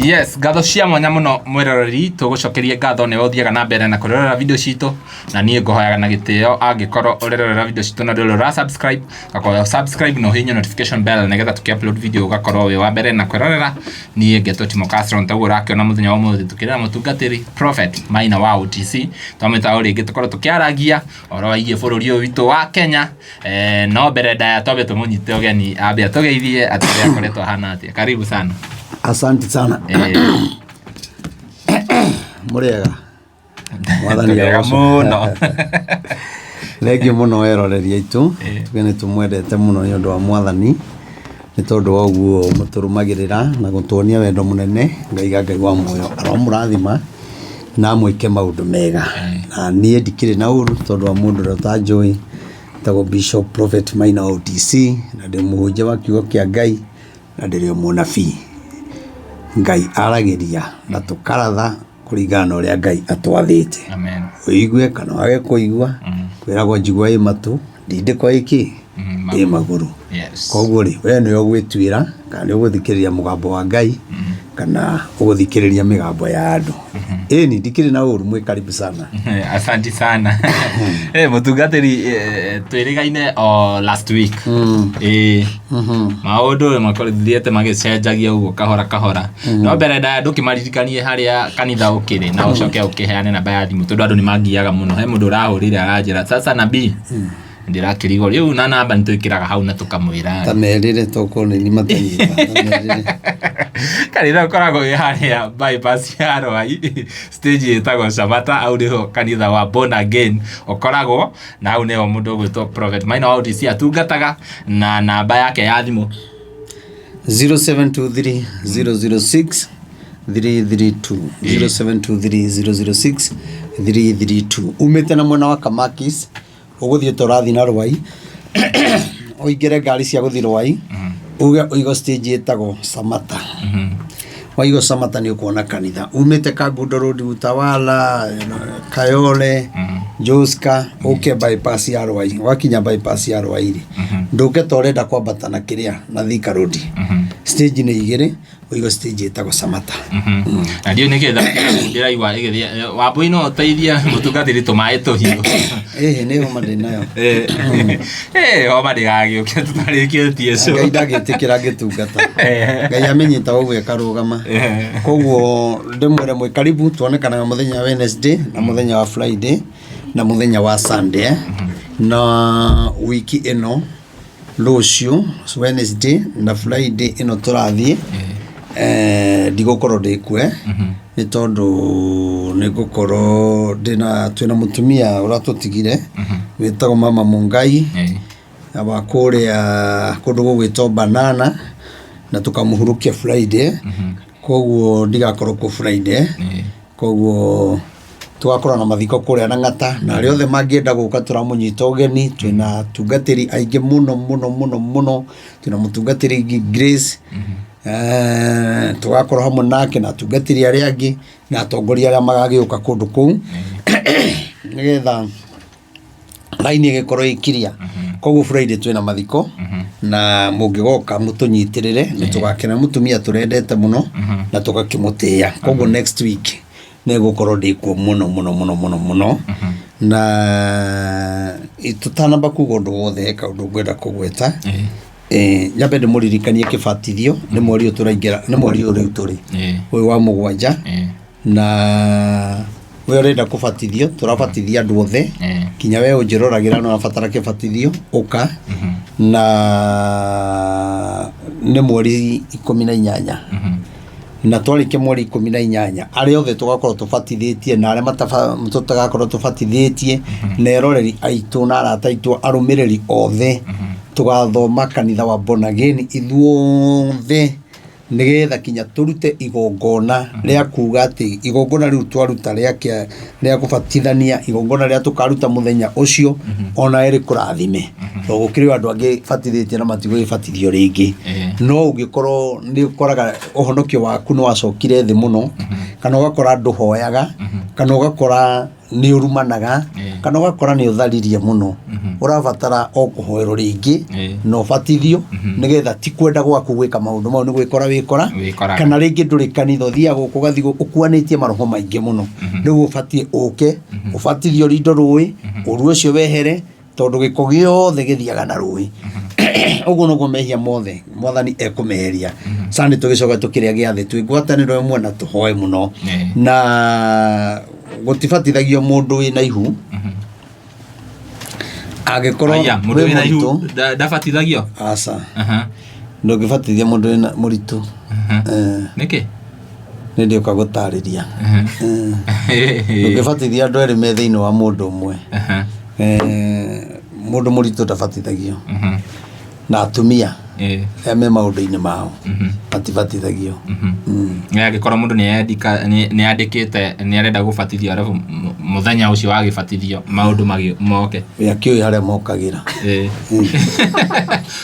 Yes, ngatho cia mwanya muno mwiroreri tugucokerie ngatho ne uthiaga na mbere na kurorera video citu na nie ngohoyaga na gitio angikorwo urerorera video citu na ndurora subscribe gakorwo subscribe no hinya notification bell nigetha tuki-upload video ugakorwo wi wa mbere na kurorera nie ngeto Timo Castro ntaguo rakiona muthenya wa muthi tukirira mutungatiri Prophet Maina wa OTC twameta uri gitukorwo tukiaragia oro waige bururi uyu witu wa Kenya no mbere ndaya tobe tumunyite ogeni ambe atugeithie atire akoretwo hana atia. Karibu sana. Asante sana. Murega. Mwathani ya muno. Legi muno eroreri aitu. Tugene tumwendete muno ni undu wa Mwathani. Ni tondu wa uguo muturumagirira na gutuonia wendo munene Ngai wa muoyo aromurathima na mwike maundu mega. Na nie ndikire na uru tondu wa mundu rotanjoi tago Bishop Prophet Maina OTC na ndi muhunjia wa kiugo kia Ngai na ndiri munabii. Ngai arageria na tukaratha kuringana uria Ngai atwathite. Amen. Uigue kana wage kuigua kwiragwo njigua i matu ndindikwa iki i maguru. Yes. Koguo ri we ni ogwitwira kana uguthikiriria mugambo wa Ngai kana uguthikiriria migambo ya andu. Ni ndikiri na uru mwe karibu sana. Asante sana. Mutungatiri twirigaine o last week. Maundu makorithiete magicenjagia uguo kahora. No mbere nda ndukimaririkanie haria kanitha ukiri na ucoke ukiheane namba ya thimu tondu andu ni magiaga muno. He mundu urahurire aranjira sasa nabii ndirakirigo riu na namba nitwikiraga hau na tukamwira tamerire tokone ni matanyira kanitha ukoragwo wi haria bypass ya Rwai stage itagwo Samata au niho kanitha wa Born Again ukoragwo na au niho mundu gwitwo Prophet Maina wa OTC atungataga na namba yake ya thimu 0723 006 332 0723 006 332 umete na mwana wa Kamakis uguthie torathi na Rwai oigere ngari cia guthi Rwai uigo stage itago Samata waigo Samata ni ukuona kanitha umete Kagundo Road Utawala Kayole Joska bypass ya Rwai wakinya bypass ya Rwai nduke torenda kwambata na kiria na Thika Road stage ni igire uigo stage itago Samata na ndio niketha ndiraigwa igithia wambu ino teithia mutungatiri tumae tuhiu ni homa ndinayo homa ndigagioke tutarikitie so Ngai ndagitikira ngitungata Ngai amenyita uguo ekarugama koguo ndimwire mwe karibu tuonekanaga muthenya wa Wednesday na muthenya wa Friday na muthenya wa Sunday na wiki ino lucio Wednesday na Friday ino turathie ndigukoro ndikwe ni tondu nigukorwo twina mutumia ura tutigire witagwo mama Mungai aba kuria kundu gugwitwo Banana na tukamuhurukia Friday koguo ndigakorwo ku Friday koguo twakora na mathiko kuria na Ng'ata na ari othe mangienda guka turamunyita ugeni twina tungatiri aingi muno twina mutungatiri Grace tugakora hamwe nake na tungatiri aria angi na atongoria aria magagiuka kundu kuu nigetha laini igikorwo ikiria koguo Friday twina mathiko na mungigoka mutunyitirire ni tugakena mutumia turendete muno na tugakimutia koguo next week negukorwo ndikuo muno na itutanamba kuga undu wothe kaundu ngwenda kugweta nyabe ndimuririkanie kibatithio ni mweri uturaingira ni mweri uri turi uyu wa mugwanja na we urenda kubatithio turabatithia andu othe kinya we unjiroragira no abatara kibatithio uka na ni mweri 18 na twarike mweri 18 ari othe tugakorwo tubatithĩtie na aria tutagakorwo tubatithĩtie na eroreri aitu na arata aitu arumiriri othe tugathoma kanitha wa Born Again ithuothe nigetha kinya turute igongona ria kuga ati igongona riu twaruta ria kubatithania igongona ria tukaruta muthenya ucio ona eri kurathime to gukiri andu angi batithĩtie na matigo ibatithio ringi no ugikorwo ni ukoraga uhonokio waku no wacokire thi muno kana ugakora andu hoyaga kana ugakora ni urumanaga kana ugakora ni utharirie muno urabatara o kuhoerwo ringi no batithio nigetha ti kwenda gwaku gwika maundu mau ni gwikora wikora kana ringi nduri kanitha thia guku gathi ukuanitie maroho maingi muno nigu ubatie uke ubatithio rindo rui uru ucio wehere tondu giko giothe githiaga na rui uguo no gumehia mothe mwathani ekumeheria sani tugicoka tukiria giathi twigwataniro imwe na tuhoe muno na gutibatithagio mundu wina ihu agikorwo mundu wina ihu ndabatithagio asa ndugibatithia mundu wina muritu niki nindi ukagutariria ndugibatithia andu eri me thiini wa mundu umwe mundu muritu ndabatithagio na atumia me maundu-ini mao batibatithagio agikorwo mundu ni andikite ni arenda gubatithio arabu muthenya ucio wa gibatithio maundu moke akioi haria mokagira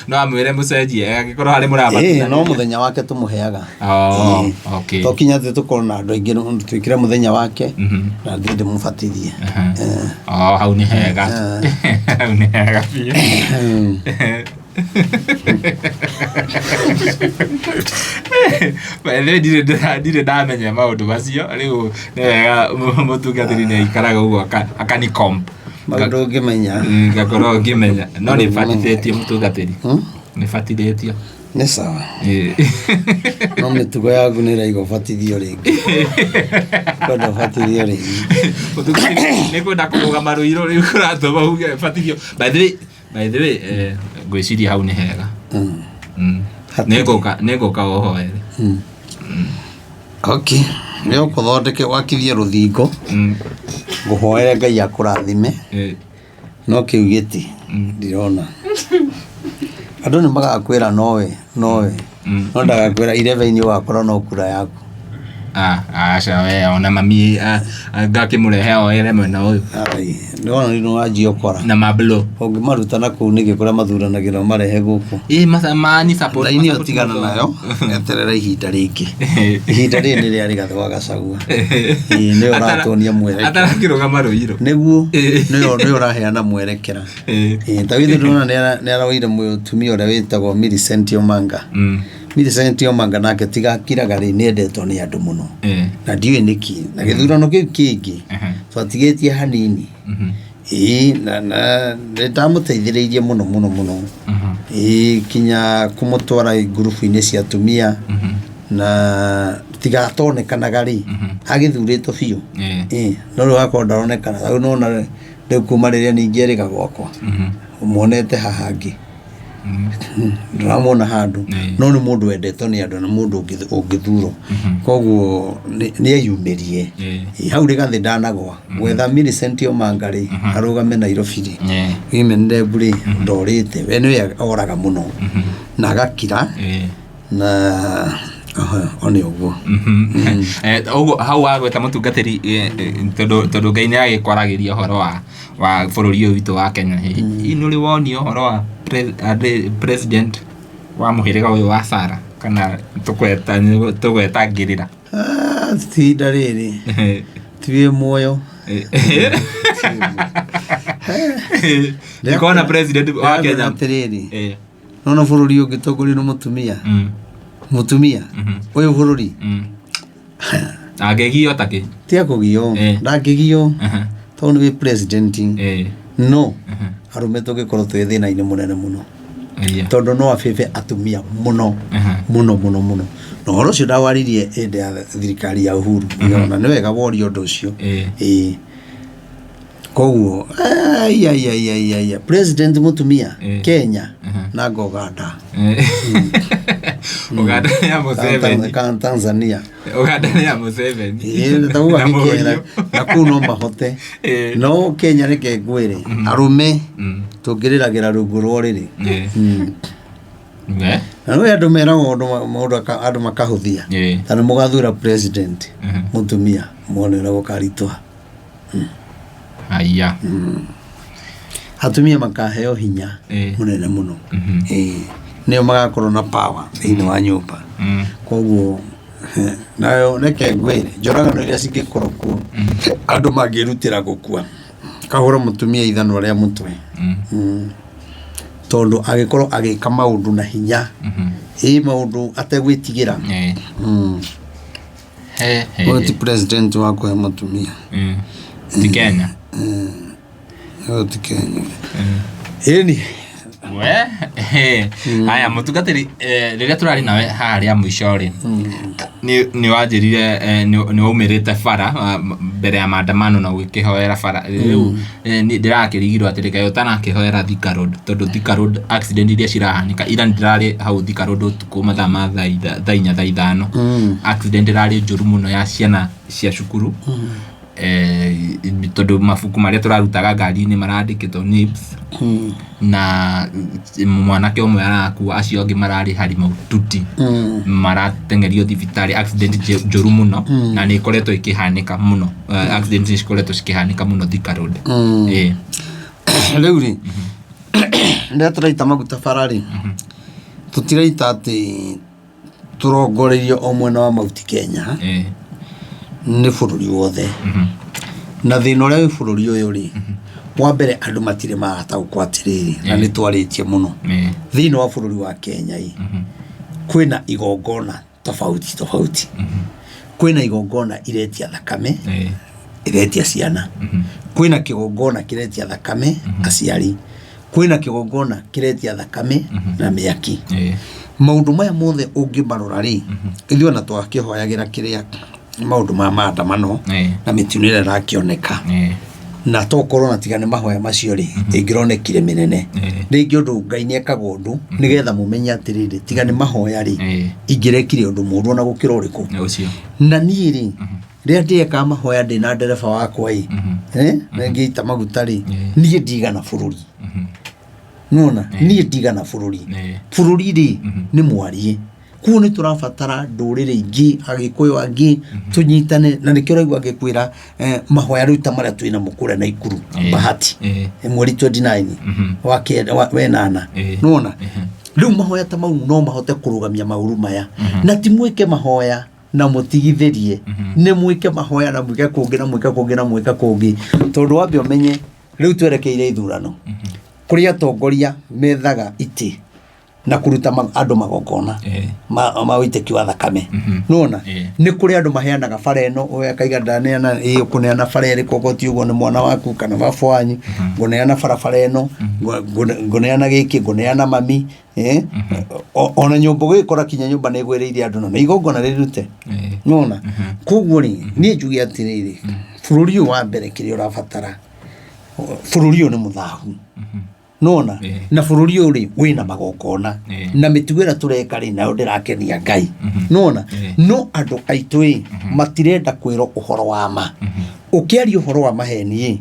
no amwire mucenjie agikorwo hari murabatithia no muthenya wake tumuheaga okay to kinya te tukorwo na andu aingi twikire muthenya wake na thinde mubatithie hau ni hega hau ni hega pia Bae dire ndamenya maundu macio riu ni wega mutungatiri ni ikaraga uguo akani comp maundu ngimenya ngakorwo ngimenya no ni batithĩtio mutungatiri ni batithĩtio ni sawa no mitugo yaku ni raigo batithio ringi kwenda batithio ringi ni kwenda kurugama ruiro riu kuratuma uge batithio by the way gwiciria hau ni hega negoka ohoere okay nio kuthondeke wakithie ruthingo nguhoere Ngai akurathime no kiugiti ndirona andu ni magakwira nowe no ndagakwira 11 wakorwo no kura yaku aca we ona mami ngakimurehe oere mwena uyu ndona ni wanjio kora na mablo ungimaruta na kuu niki kuria mathuranagira marehe guku mani support ni otigana nayo eterera ihinda ringi ihinda ri ni ria rigathwa gacagua ni uratonia mwere atarakirugama ruiro niguo ni uraheana mwerekera tawithi ndona ni arawaire mutumia uria witagwo Millicent Omanga Millicent Omanga nake tigakiraga ri ni endetwo ni andu muno na ndiwe niki na githurano kiu kingi twatigetie hanini na ndamuteithiririe muno kinya kumutwara grupu-ini cia atumia na tigatonekanaga ri agithuritwo biu no ru akwa ndaronekana au nona riu kuma riria ningi eriga gwakwa muonete hahangi ndamona handu no ni mundu wendetwo ni andu na mundu ungithuro koguo ni ayumirie hau rigathi ndanagwa gwetha Millicent Omanga ri arugame Nairobi ri women debri ndorite we ni oraga muno na agakira na oni uguo uguo hau wagweta mutungatiri tondu Ngai ni agikwaragiria horo wa bururi uyu witu wa Kenya ni ri woni horo wa president wa muhiriga uyu wa Sara kana tukweta ngirira ti dariri tiwe moyo nikona president wa Kenya no bururi ungitongori no mutumia uyu bururi agegio take tia kugio ndangigio tondu we president no arume tugikorwo twi thina-ini munene muno tondu no afefe atumia muno no horo cio ndawaririe ende ya thirikari ya Uhuru na ni wega wori undu ucio koguo president mutumia Kenya na Uganda Uganda ya Museveni Tanzania Uganda ya Museveni ndaguga Kenya na kuno mahote no Kenya reke ngwire arume tungiriragira rungu rworiri no andu merago andu makahuthia tano mugathura president mutumia monera gukaritwa aya atumia makaheo hinya munene muno nio magakorwo na power thiini wa nyumba koguo nayo reke ngwire njoragano iria cingikorwo kuo andu mangirutira gukua kahura mutumia ithano ria mutwe tondu agikorwo agika maundu na hinya maundu ategwitigira Wati president wako ya mutumia ti Kenya ti Kenya eni haya mutungatiri riria turari nawe haria mwisho ri ni wanjirire ni umirite bara mbere ya maandamano na gwikihoera bara riu ni ndirakirigirwo ati rikayo tanakihoera Thika Road tondu Thika Road accident iria cirahanika ira ndirari hau Thika Road utuku mathaa ma thaa 4 thaa 5 accident irari njuru muno ya ciana cia cukuru tondu mabuku maria turarutaga ngari-ini marandikitwo NIBS na mwanake umwe arakua acio angi marari hari maututi maratengerio thibitari accident njuru muno na ni ikoretwo ikihanika muno accident ikoretwo cikihanika muno Thika Road riu ri ndia turaita maguta barari tutiraita ati turongoreirio o mwena wa Mount Kenya ni bururi wothe na thina uria wi bururi uyu ri wa mbere andu matire mahata gukwatiriri na ni twaritie muno thina wa bururi wa Kenya kwina igongona tofauti kwina igongona iretia thakame iretia ciana kwina kigongona kiretia thakame aciari kwina kigongona kiretia thakame na miaki maundu maya mothe ungimarora ri ithuĩ na twakihoyagira kiria maundu ma maandamano na mitunire rakioneka na tokorwo na tigane mahoya macio ri ingironekire minene ringi undu Ngai niekaga undu nigetha mumenye atiriri tigane mahoya ri ingirekire undu muru na gukira uriku na nie ri ria ndieka mahoya ndi na ndereba wakwa na ngiita maguta ri nie ndigana bururi nona nie ndigana bururi bururi ri ni mwarie kuo ni turabatara ndurire ingi agikuyu angi tunyitane na nikio raigwa agikwira mahoya ruta maria twina mukure na ikuru bahati mweri 29 wa wenana nona riu mahoya ta mau no mahote kurugamia mauru maya na timwike mahoya na mutigithirie ni mwike mahoya na mwike kungi tondu wambe umenye riu twerekeire ithurano kuria tongoria methaga iti na kuruta andu magokona mawiteki wa thakame nona ni kuri andu maheanaga bara eno oya kaiga ndaneana kuneana bara iri kokoti ugo ni mwana waku kana baba wanyu nguneana bara eno nguneana giki nguneana mami ona nyumba gikora kinya nyumba ni gwereire andu na igongona rirute nona koguo ri ni njugi atiriri bururi wa mbere kiri urabatara bururi ni muthahu nona na bururi uri wina magokona na mitugwira tureka ri nayo ndirakenia Ngai nona no andu aitu matirenda kwiro uhoro wa ma ukiari uhoro wa maheni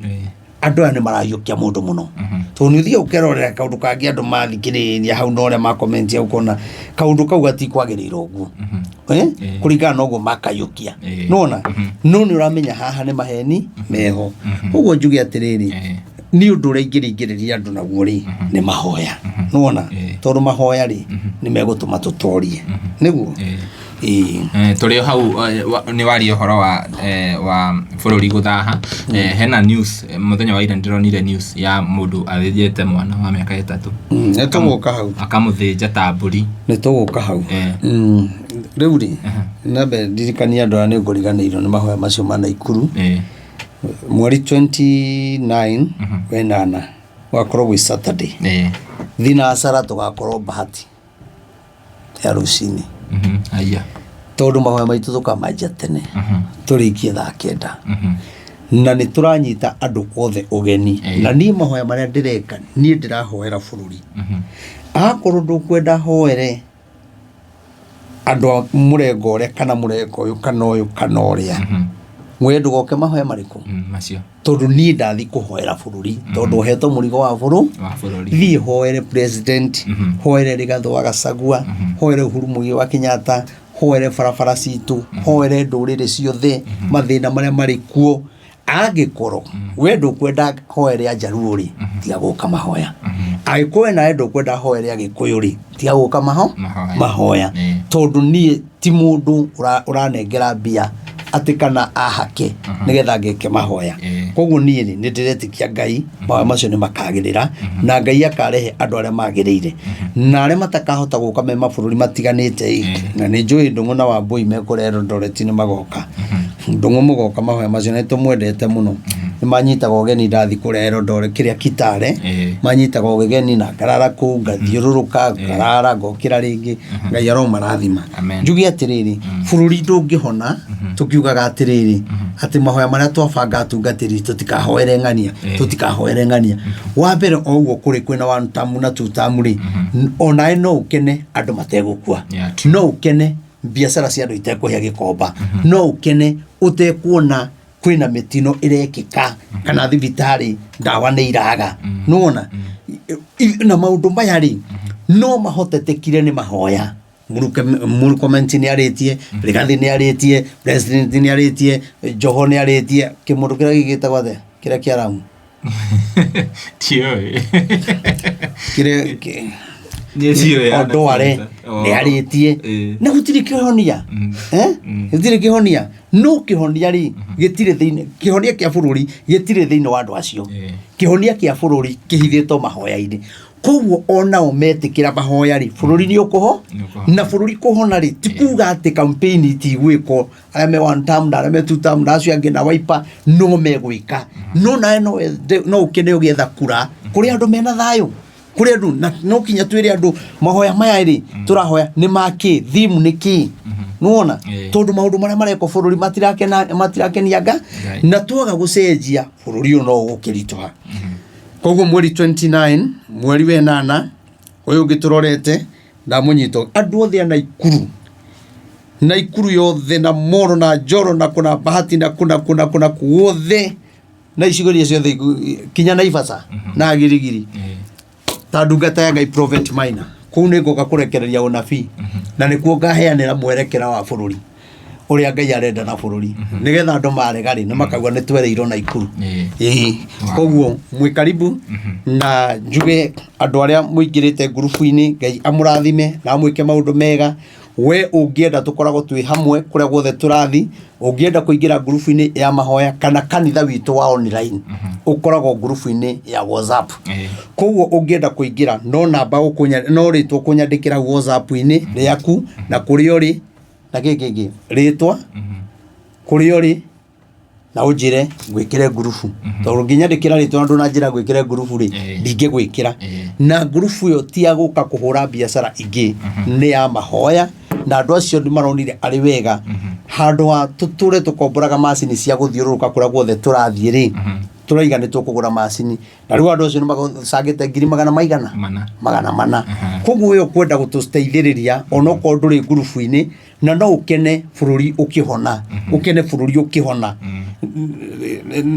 andu ane marayukia mundu muno to ni thio ukerorera kaundu kangi andu mathikiriria hau no re ma comment ya ukona kaundu kau gati kwagirira uguo kuringana na uguo makayukia nona no ni uramenya haha ni maheni meho uguo njugi atiriri ni undu uringiriria andu naguo ri ni mahoya nona tondu mahoya ri ni megutuma tutorie niguo turi hau ni wari uhoro wa bururi guthaha hena news muthenya wa ira ndironire news ya mundu athijete mwana wa miaka 3 netuguka hau akamuthinja ta mburi netuguka hau riu ri nabe dirikania andu ni nguriganirwo ni mahoya macio mana ikuru mweri 29 wenana wakorwo wi Saturday thina asara tugakorwo bahati ya rucini aya tondu mahoya maitu tukamanja tene turikie thaa 9 na ni turanyita andu othe ugeni na ni mahoya maria ndireka ni ndirahoera bururi akorwo ndukwenda hoere andu murengo uria kana murengo uyu kana uyu kana uria mwendu goke mahoya mariku macio tondu ni ndathi kuhoera bururi tondu heto murigo wa bururi thi hoere president hoere Rigathi wa Gachagua hoere Uhuru Muigai wa Kenyatta hoere barabara citu hoere ndurire ciothe mathina maria mari kuo agikoro wendo kwenda hoere Ajaruo ri tia guka mahoya agikwe na endo kwenda hoere Agikuyu ri tia guka mahoya tondu ni ti mundu uranengera mbia atikana ahake nigetha ngeke mahoya koguo nie ni ndiretikia Ngai mahoya macio ni makagirira na Ngai akarehe andu aria magirire na aria matakahota guka me mabururi matiganite na ni njui Ndungu na Wambui mekorero Eldoret ni magoka Ndungu mugoka mahoya macio ni tumwendete muno ni manyitaga ugeni ndathi kurero Eldoret kiria Kitale manyitaga ugeni na ngarara ku ngathiururuka ngarara ngokira ringi Ngai aromarathima njugi atiriri bururi ndungihona tukiugaga atiriri ati mahoya maria twabanga tungatiri tutikahoere ng'ania wa mbere o uguo kuri kwina one term na two term ri ona no ukene andu mategukua no ukene biashara cia andu itekuhia gikomba no ukene utekuona kwina mitino irekika kana thibitari ndawa ni iraga nuona na maundu maya ri no mahotetekire ni mahoya muru comment ni aretie Rigathi ni aretie president ni aretie Joho ni aretie kimundu kira gigitagwa the kira kiaramu tio kire ya ndware ni aretie na gutiri kihonia gutiri kihonia no kihonia ri gitire thiine kihonia kia bururi gitire thiine wa andu acio kihonia kia bururi kihithitwo mahoya-ini koguo ona umetikira mahoya ri bururi ni ukuho na bururi kuhona ri tikuga ati campaign ti gwiko aria me one term na aria me two term na acio angi na Wiper no megwika no na no ukene ugietha kura kuri andu mena thayo kuri andu no kinya twire andu mahoya maya ri turahoya ni maki theme ni ki nuona tondu maundu maria mareko bururi matirakeniaga na twaga gucenjia bururi no gukirituha koguo mweri 29 mweri we 8 uyu giturorete ndamunyito andu othe na ikuru yothe na Moro na Njoro na kuna Bahati na kuna kuothe na icigoria ciothe kinya Naivasha na Girigiri ta ndungata ya Ngai Prophet Maina kuu ni ngoka kurekereria unabii na nikuo ngaheanira mwerekera wa bururi uria Ngai arenda na bururi nigetha andu maregari ni makagwa ni twereirwo na ikuru koguo mwi karibu na njuge andu aria muingirite grupu-ini Ngai amurathime na mwike maundu mega we ungienda tukoragwo twi hamwe kuria guothe turathi ungienda kuingira grupu-ini ya mahoya kana kanitha witu wa online ukoragwo grupu-ini ya WhatsApp koguo ungienda kuingira no namba ukunya no ritwo kunyandikira WhatsApp-ini riaku na kuri uri na gigi ritwa kuri uri na ujire gwikire grupu to nginyandikira ritwa ndu na njira gwikire grupu ri ndinge gwikira na grupu yo ti aguka kuhura biashara ingi ni ya mahoya na andu acio ndi maronire ari wega handu ha tuture tukomboraga macini cia guthiururuka kuria guothe turathie ri turaiga ni tukugura macini na riu andu acio ni magacangite ngiri magana mana koguo yo kwenda gutusteithiriria onoko nduri grupu-ini na no ukene bururi ukihona ukene bururi ukihona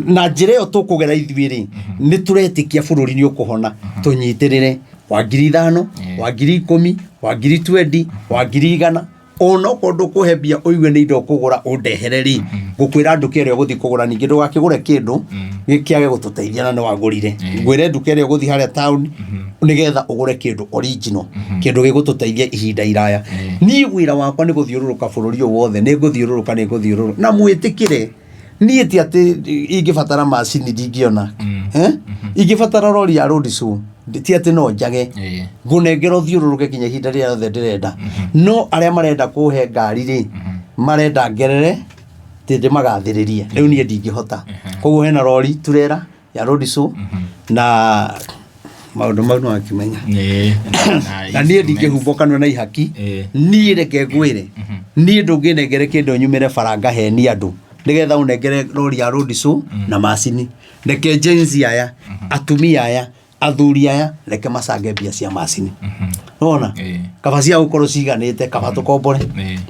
na njira yo tukugera ithuiri ni turetikia bururi ni ukuhona tunyitirire wa 5,000 wa 10,000 wa 20,000 wa 100,000 ono kondo kuhebia uiwe ni indo kugura undehereri gukwira nduka ire guthi kugura ningi ndugakigure kindu gikiage gututeithia na ni wagurire ngwire nduka ire guthi haria town nigetha ugure kindu original kindu gigututeithia ihinda iraya ni wira wakwa ni guthiururuka bururi wothe ni guthiururuka na mwitikire ni ti ati ingibatara macini ndingiona ingibatara rori ya road show ti ati no njage ngunengero thiururuke kinya ihinda ria yothe ndirenda no aria marenda kuhe ngari ri marenda ngerere tindi magathiririe riu nie ndingihota koguo hena rori turera ya road show na maundu mau no akimenya na nie ndingihumbokanwa na ihaki nie reke ngwire nie ndunginengere kindu nyumire faranga heni andu nigetha unengere rori ya road show na macini reke jenzi aya atumia aya athuri aya reke macange mbia cia macini nona kaba cia gukorwo ciganite kaba tukombore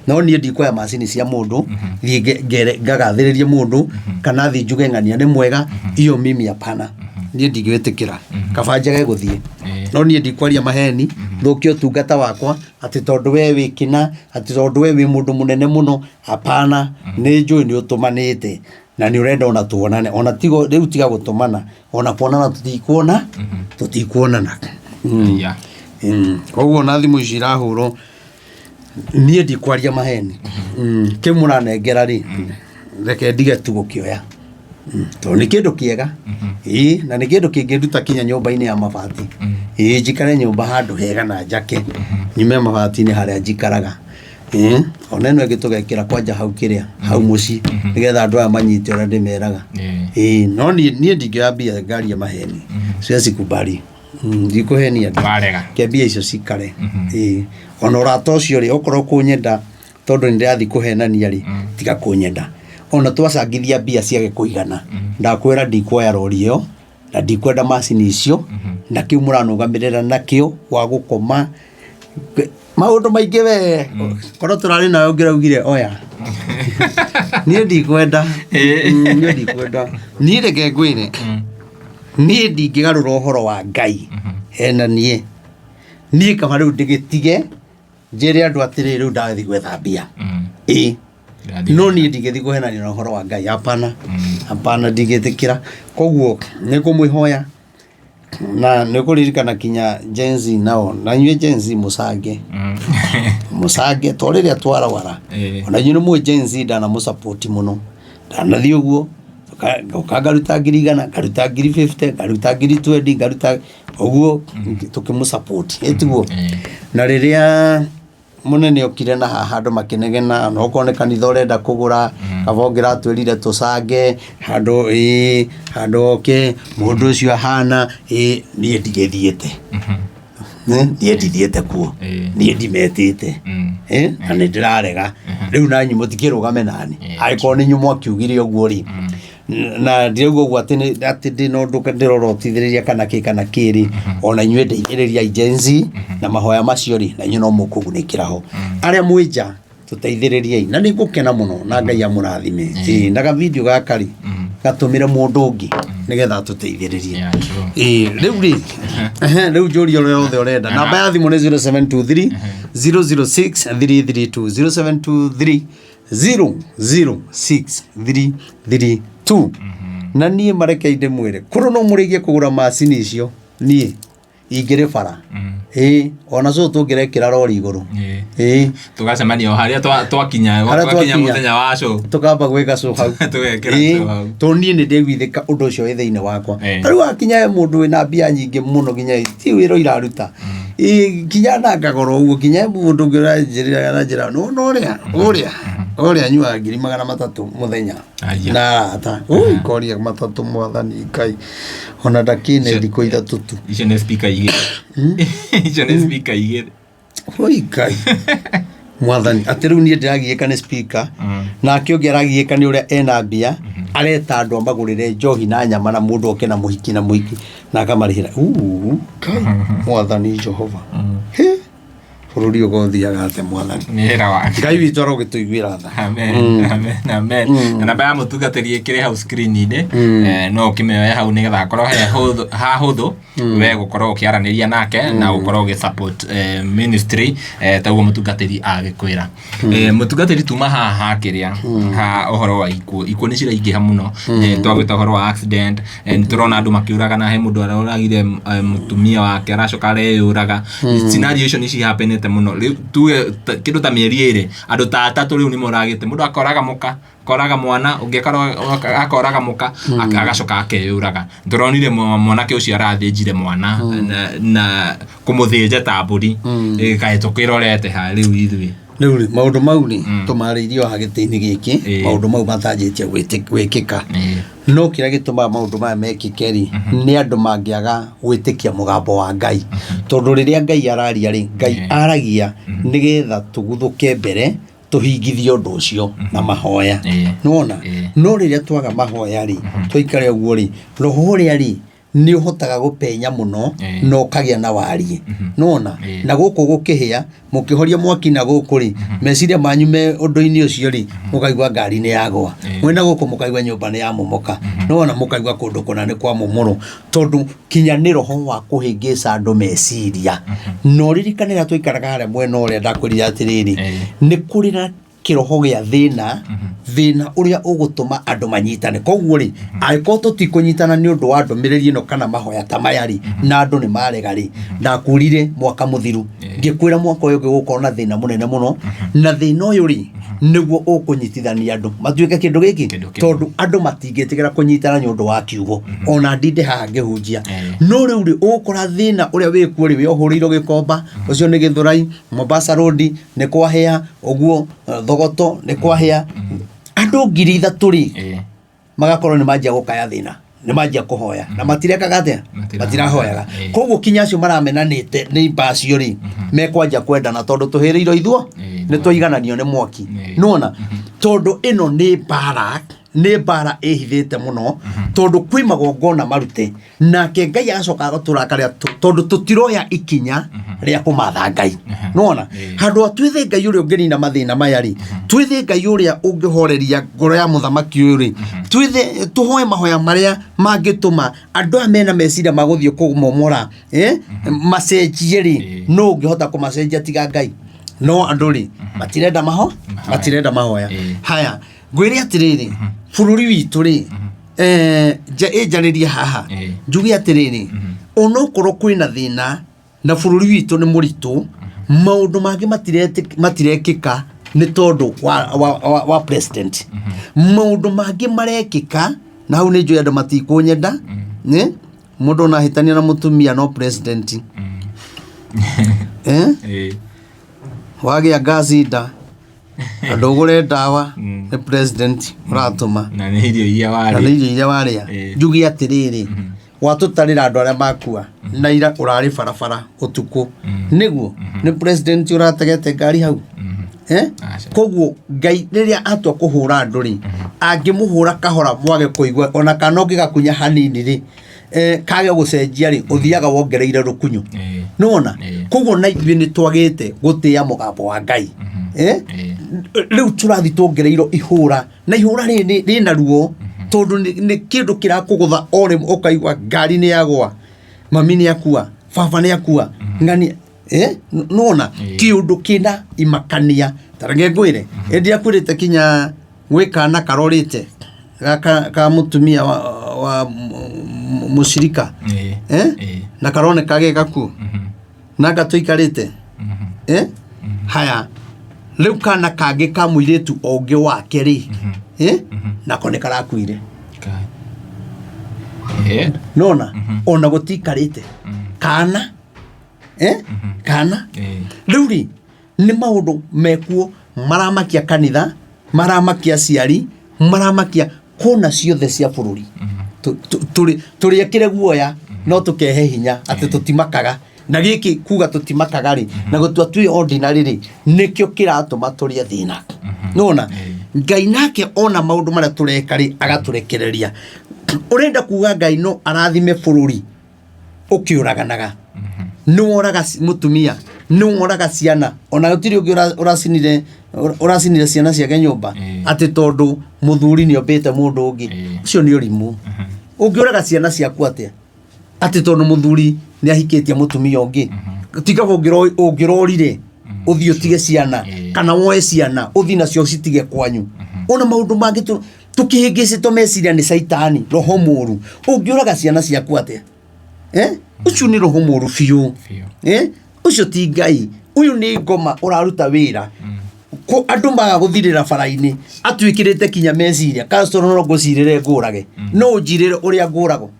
no nie ndikoya macini cia mundu thie ngagathiririe mundu kana thi njuge ng'ania ni mwega iyo mimi hapana nie ndingĩwĩtĩkĩra kaba njage guthie no nie ndikwaria maheni thũkia ũtungata wakwa ati tondu we wikina ati tondu we wi mundu munene muno hapana ni njui ni utumanite na ni urenda ona tuonane ona tigo riu tiga gutumana ona kuonana tutikuonana koguo na thimu cirahurwo nie ndikwaria maheni kimuranengera ri reke ndige tu gukioya to ni kindu kiega na ni kindu kingiruta kinya nyumba-ini ya mabati njikare nyumba handu hega na njake nyume mabati-ini haria njikaraga ona no ngitugekira kwanja hau kiria hau muci nigetha andu aya manyite ora ndimeraga no nie ndingĩambia ngari ya maheni siwezi kubali ndikuhenia andu kiambia icio cikare ona urata ucio ri okorwo kunyenda tondu ndirathi kuhenania ri tiga kunyenda ona twacangithia mbia ciage kuigana ndakwira ndikuoya rori iyo na ndikwenda macini icio na kiu muranugamirira nakio wa gukoma maundu maingi we korwo turari nayo ngiraugire oya nie ndikwenda nie reke ngwire nie ndingigarura uhoro wa Ngai hena nie kama riu ndigitige njire andu atiri riu ndathi gwetha mbia no nie ndigithi kuhenania na uhoro wa Ngai hapana ndigitikira koguo nikumwihoya na nikuririkana kinya Gen Z nao na nyue Gen Z musange to riria twarawara ona nyue mwe Gen Z ndana mu support muno ndanathi uguo ngaruta 100 ngaruta 50 ngaruta 20 ngaruta uguo tukimu support etiguo na riria munene okire na handu makinegena no kone kanitha urenda kugura kabongira twirire tucange handu oke mundu ucio ahana nie ndigithiete nie ndithiete kuo nie ndimetite na ndirarega riu nanyu mutikirugame nani aiko ni nyumo akiugire uguo ri na ndirauga uguo ati ndino nduka ndirorotithiriria kana kiri ona inyue ndeithiriria Gen Z na mahoya macio ri na nyuno mukugunikira ho aria mwija tuteithiririe na ningukena muno na Ngai amurathime ndaga video gakari gatumire mundu ungi nigetha tuteithiririe riu njuri yothe urenda namba ya thimu ni 0723 006 332 0723 006 na nie marekeinde mwire kuru no murigie kugura macini icio nie ingire bara ona so tungirekira rori iguru tugacemania haria twakinya muthenya wa show tukamba gwika show hau tugekira show hau to nie ni ndegwithika undu ucio wi thiini wakwa riu akinya mundu wina mbia nyingi muno ginya ti wiro iraruta kinya na ngagoro uguo kinya mundu ngira njira no uria nyua 300 muthenya na ata koria 3 mwathani Ngai ona ndakine ndiko ithatutu icio ni speaker igire Ngai mwathani ati riu nie ndiragieka ni speaker na kio ngeragieka ni uria ena mbia areta andu amagurire njohi na nyama na mundu oke na muhiki na muhiki na akamarihira mwathani Jehova bururi ugothiaga ate mwathani nira wa Ngai witu arogituiguira tha amen na namba ya mutungatiri ikire hau screen-ini no kimeoya hau nigetha korwo ha huthu we gukorwo ukiaraniria nake na gukorwo ugi support ministry taguo mutungatiri agikwira mutungatiri tuma ha kiria ha uhoro wa ikuo ni ciraingiha muno twagwita uhoro wa accident turona andu makiuraga na he mundu aroragire mutumia wake aracoka areyuraga scenario icio ni ci happen muno tuwe kindu ta mieri iri andu ta 3 riu ni moragite mundu akoraga mwana akoraga muka agacoka akeyuraga ndoronire mwanake ucio arathinjire mwana na kumuthinja ta mburi gaitokirorete ha riu ithui riu maundu mau ni tumariirio hagiti-ini giki maundu mau matanjitie gwikika no kira gituma maundu maya mekikeri ni andu mangiaga gwitikia mugambo wa Ngai tondu riria Ngai araria ri Ngai aragia nigetha tuguthuke mbere tuhingithio undu ucio na mahoya nona no riria twaga mahoya ri twaikare uguo ri roho uria ri ni uhotaga gupenya muno no kagia na wari nona na guku gukihia mukihoria mwaki na guku ri meciria manyu me undu-ini ucio ri mukaigwa ngari ni yagwa mwena guku mukaigwa nyumba ni ya momoka nona mukaigwa kundu kuna ni kwa mumuru tondu kinya ni roho wa kuhingica andu meciria no ririkanira twaikaraga haria mwena uria ndakwirira atiriri ni kuri na kiroho gia thina uria ugutuma andu manyitane koguo ri aiko tutikunyitana ni undu wa ndomiriri no kana mahoya ta mayari na andu ni marega ri ndakurire mwaka muthiru ngikwira mwaka uyu gigukorwo na thina munene muno na thina uyu ri niguo ukunyitithania andu matuike kindu giki tondu andu matingitigera kunyitana nyundu wa kiugo ona ndinde haha ngihunjia no riu ri ukora thina uria wikuo ri we ohuriiro gikomba ucio ni Githurai Mombasa Road ni kwahia uguo Thogoto ni kwahia andu 3,000 ri magakorwo ni manjia gukaya thina ni manjia kuhoya na matirekaga atia matirahoyaga koguo kinya acio maramenanite ni mbacio ri mekwanja kwendana tondu tuhiriirwo ithuo ni twigananio ni mwaki nona tondu ino ni bara ihithite muno tondu kwi magongona marute nake Ngai agacoka agaturakara tondu tutiroya ikinya ria kumatha Ngai nona handu twithe Ngai uria ungenina mathina maya ri twithe Ngai uria ungihoreria ngoro ya muthamaki uyu ri twithe tuhoe mahoya maria mangituma andu amena meciria maguthio kumomora macenjie ri no ungihota kumacenjia tiga Ngai no andu ri matirenda mahoya haya ngwire atiriri bururi witu ri njaniria haha njugi atiriri onokorwo kwina thina na bururi witu ni muritu maundu mangi matirekika ni tondu wa president maundu mangi marekika na hau ni njui andu matikunyenda mundu na hitania na mutumia no president wagia ngacida andu ugure ndawa ni president uratuma na ni irio iria waria njugi atiriri watutarira andu aria makua na ira urari barabara utuku niguo ni president urategete ngari hau koguo Ngai riria atua kuhura andu ri angimuhura kahora mwage kuigwa ona kana ungigakunya hanini ri kage gucenjia ri uthiaga wongereire rukunyu nona koguo na ithuĩ ni twagite gutia mugambo wa Ngai riu turathi tuongereiro ihura na ihura ri na ruo tondu ni kindu kirakugutha ore ukaigwa ngari ni yagwa mami ni akua baba ni akua ngani nona kiundu kina imakania tarange ngwire endi akurite kinya gwikana karorite ka mutumia wa mushirika na karone kage gaku na gatuikarite haya riu kana kage ka muiritu onge wake ri nako ni karakuire nona ona gutikarite kana kana riu ri ni maundu mekuo maramakia kanitha maramakia ciari maramakia kona ciothe cia bururi turi akire guoya no tukehe hinya ati tutimakaga na giki kuga tutimakaga ri na gutua twi ordinary ri nikio kiratuma turia thina nona Ngai nake ona maundu maria tureka ri agaturekereria urenda kuga Ngai no arathime bururi ukiuraganaga nuoraga mutumia nuoraga ciana ona gutiri ungi uracinire ciana ciake nyumba ati tondu muthuri ni ombete mundu ungi ucio ni urimu ungiuraga ciana ciaku atia ati tondu muthuri ni ahikitie mutumia ungi tiga ungirorire uthio tige ciana kana woe ciana uthi nacio citige kwanyu ona maundu mangi tukihingicitwo meciria ni saitani roho muru ungiuraga ciana ciaku atia ucio ni roho muru fiu ucio ti Ngai uyu ni ngoma uraruta wira ko andu maga guthirira faraini atwikirite kinya meciria pastor no gucirire ngurage no njirire uria ngurago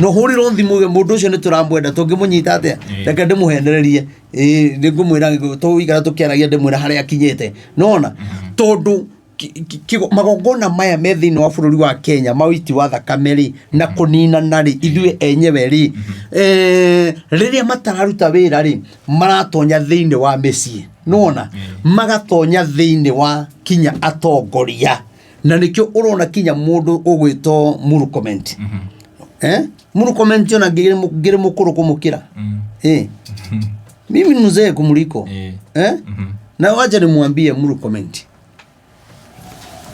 no huriro thimu mundu ucio ni turamwenda tungimunyita atia reke ndimuhenererie ningumwira tuigara tukiaragia ndimwira haria akinyete nona tondu magongona maya me thiini wa bururi wa Kenya mawiti wa thakameri na kunina nari ithue enyewe ri riria matararuta wira ri maratonya thiini wa mecii nona magatonya thiini wa kinya atongoria na nikio urona kinya mundu ugwito Murkomen Murkomen ona ngire mukuru kumukira mimi ni mzee kumuliko na wacha nimwambie Murkomen,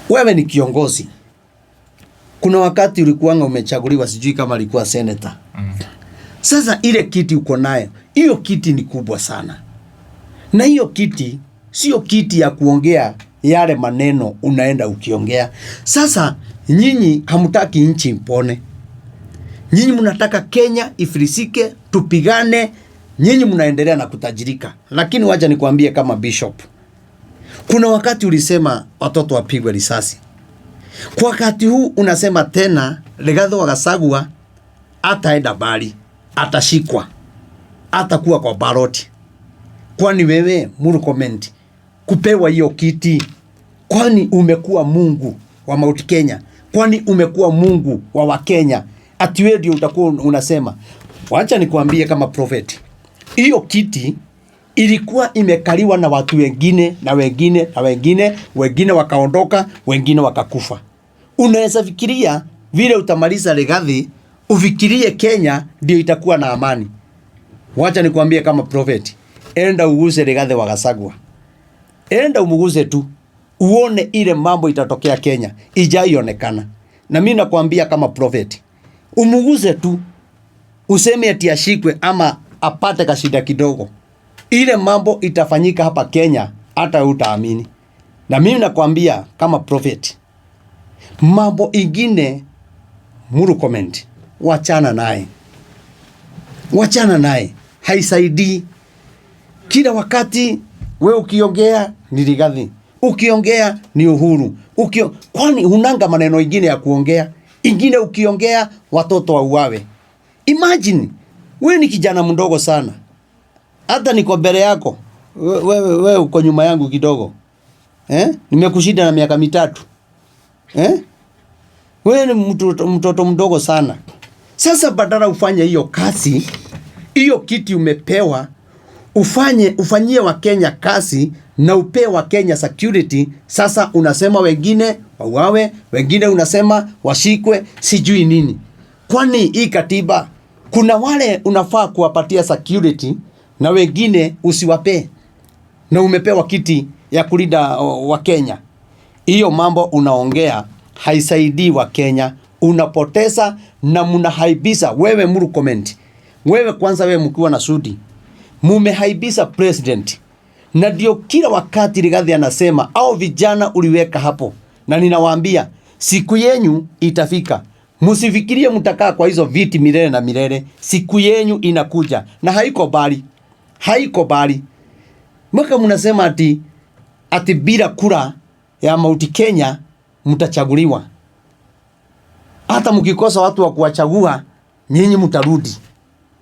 wewe ni kiongozi. Kuna wakati ulikuwa umechaguliwa, sijui kama alikuwa senator. Sasa ile kiti uko nayo, hiyo kiti ni kubwa sana. Na hiyo kiti sio kiti ya kuongea yale maneno unaenda ukiongea. Sasa nyinyi hamtaki nchi impone. Nyinyi mnataka Kenya ifilisike, tupigane, nyinyi mnaendelea na kutajirika. Lakini wacha nikwambie kama bishop, Kuna wakati ulisema watoto wapigwe risasi. Kwa wakati huu unasema tena Rigathi wa Gachagua ataenda bali, atashikwa, atakuwa kwa baroti. Kwani wewe Murkomen kupewa hiyo kiti, kwani umekuwa Mungu wa Mount Kenya? Kwani umekuwa Mungu wa Wakenya? Ati wewe ndio utakuwa unasema? Wacha nikwambie kama prophet, hiyo kiti ilikuwa imekaliwa na watu wengine na wengine na wengine, wengine wakaondoka, wengine wakakufa. Unaweza fikiria vile utamaliza Rigathi, ufikirie Kenya ndio itakuwa na amani. Wacha nikwambie kama prophet, enda uguze Rigathi wa Gachagua. Enda umuguze tu, uone ile mambo itatokea Kenya, ijaionekana. Na mimi nakwambia kama prophet, umuguze tu, useme ati ashikwe ama apate kashida kidogo, ile mambo itafanyika hapa Kenya hata utaamini. Na mimi nakwambia kama prophet, mambo ingine Murkomen, wachana naye. Wachana naye, haisaidii. Kila wakati we ukiongea ni Rigathi, ukiongea ni Uhuru, kwani hunanga maneno ingine ya kuongea? Ingine ukiongea watoto wauawe. Imagine, we ni kijana mdogo sana. Hata niko mbele yako. Wewe uko nyuma yangu kidogo. Nimekushinda na miaka 3. Wewe ni mtoto mdogo sana. Sasa badala ufanye hiyo kazi, hiyo kiti umepewa, ufanyie Wakenya kazi na upe Wakenya security. Sasa unasema wengine wauawe, wengine unasema washikwe, sijui nini. Kwani hii katiba kuna wale unafaa kuwapatia security na wengine usiwape, na umepewa kiti ya kulinda Wakenya? Hiyo mambo unaongea haisaidii Wakenya, unapoteza na mnahaibisha. Wewe Murkomen, wewe kwanza, wewe mkiwa na Sudi mumehaibisha president, na ndio kila wakati Rigathi anasema au vijana uliweka hapo, na ninawaambia siku yenyu itafika. Msifikirie mtakaa kwa hizo viti milele na milele. Siku yenyu inakuja na haiko bali, haiko bali. Mwaka mnasema ati bila kura ya Mount Kenya mtachaguliwa. Hata mkikosa watu wa kuwachagua nyinyi mtarudi.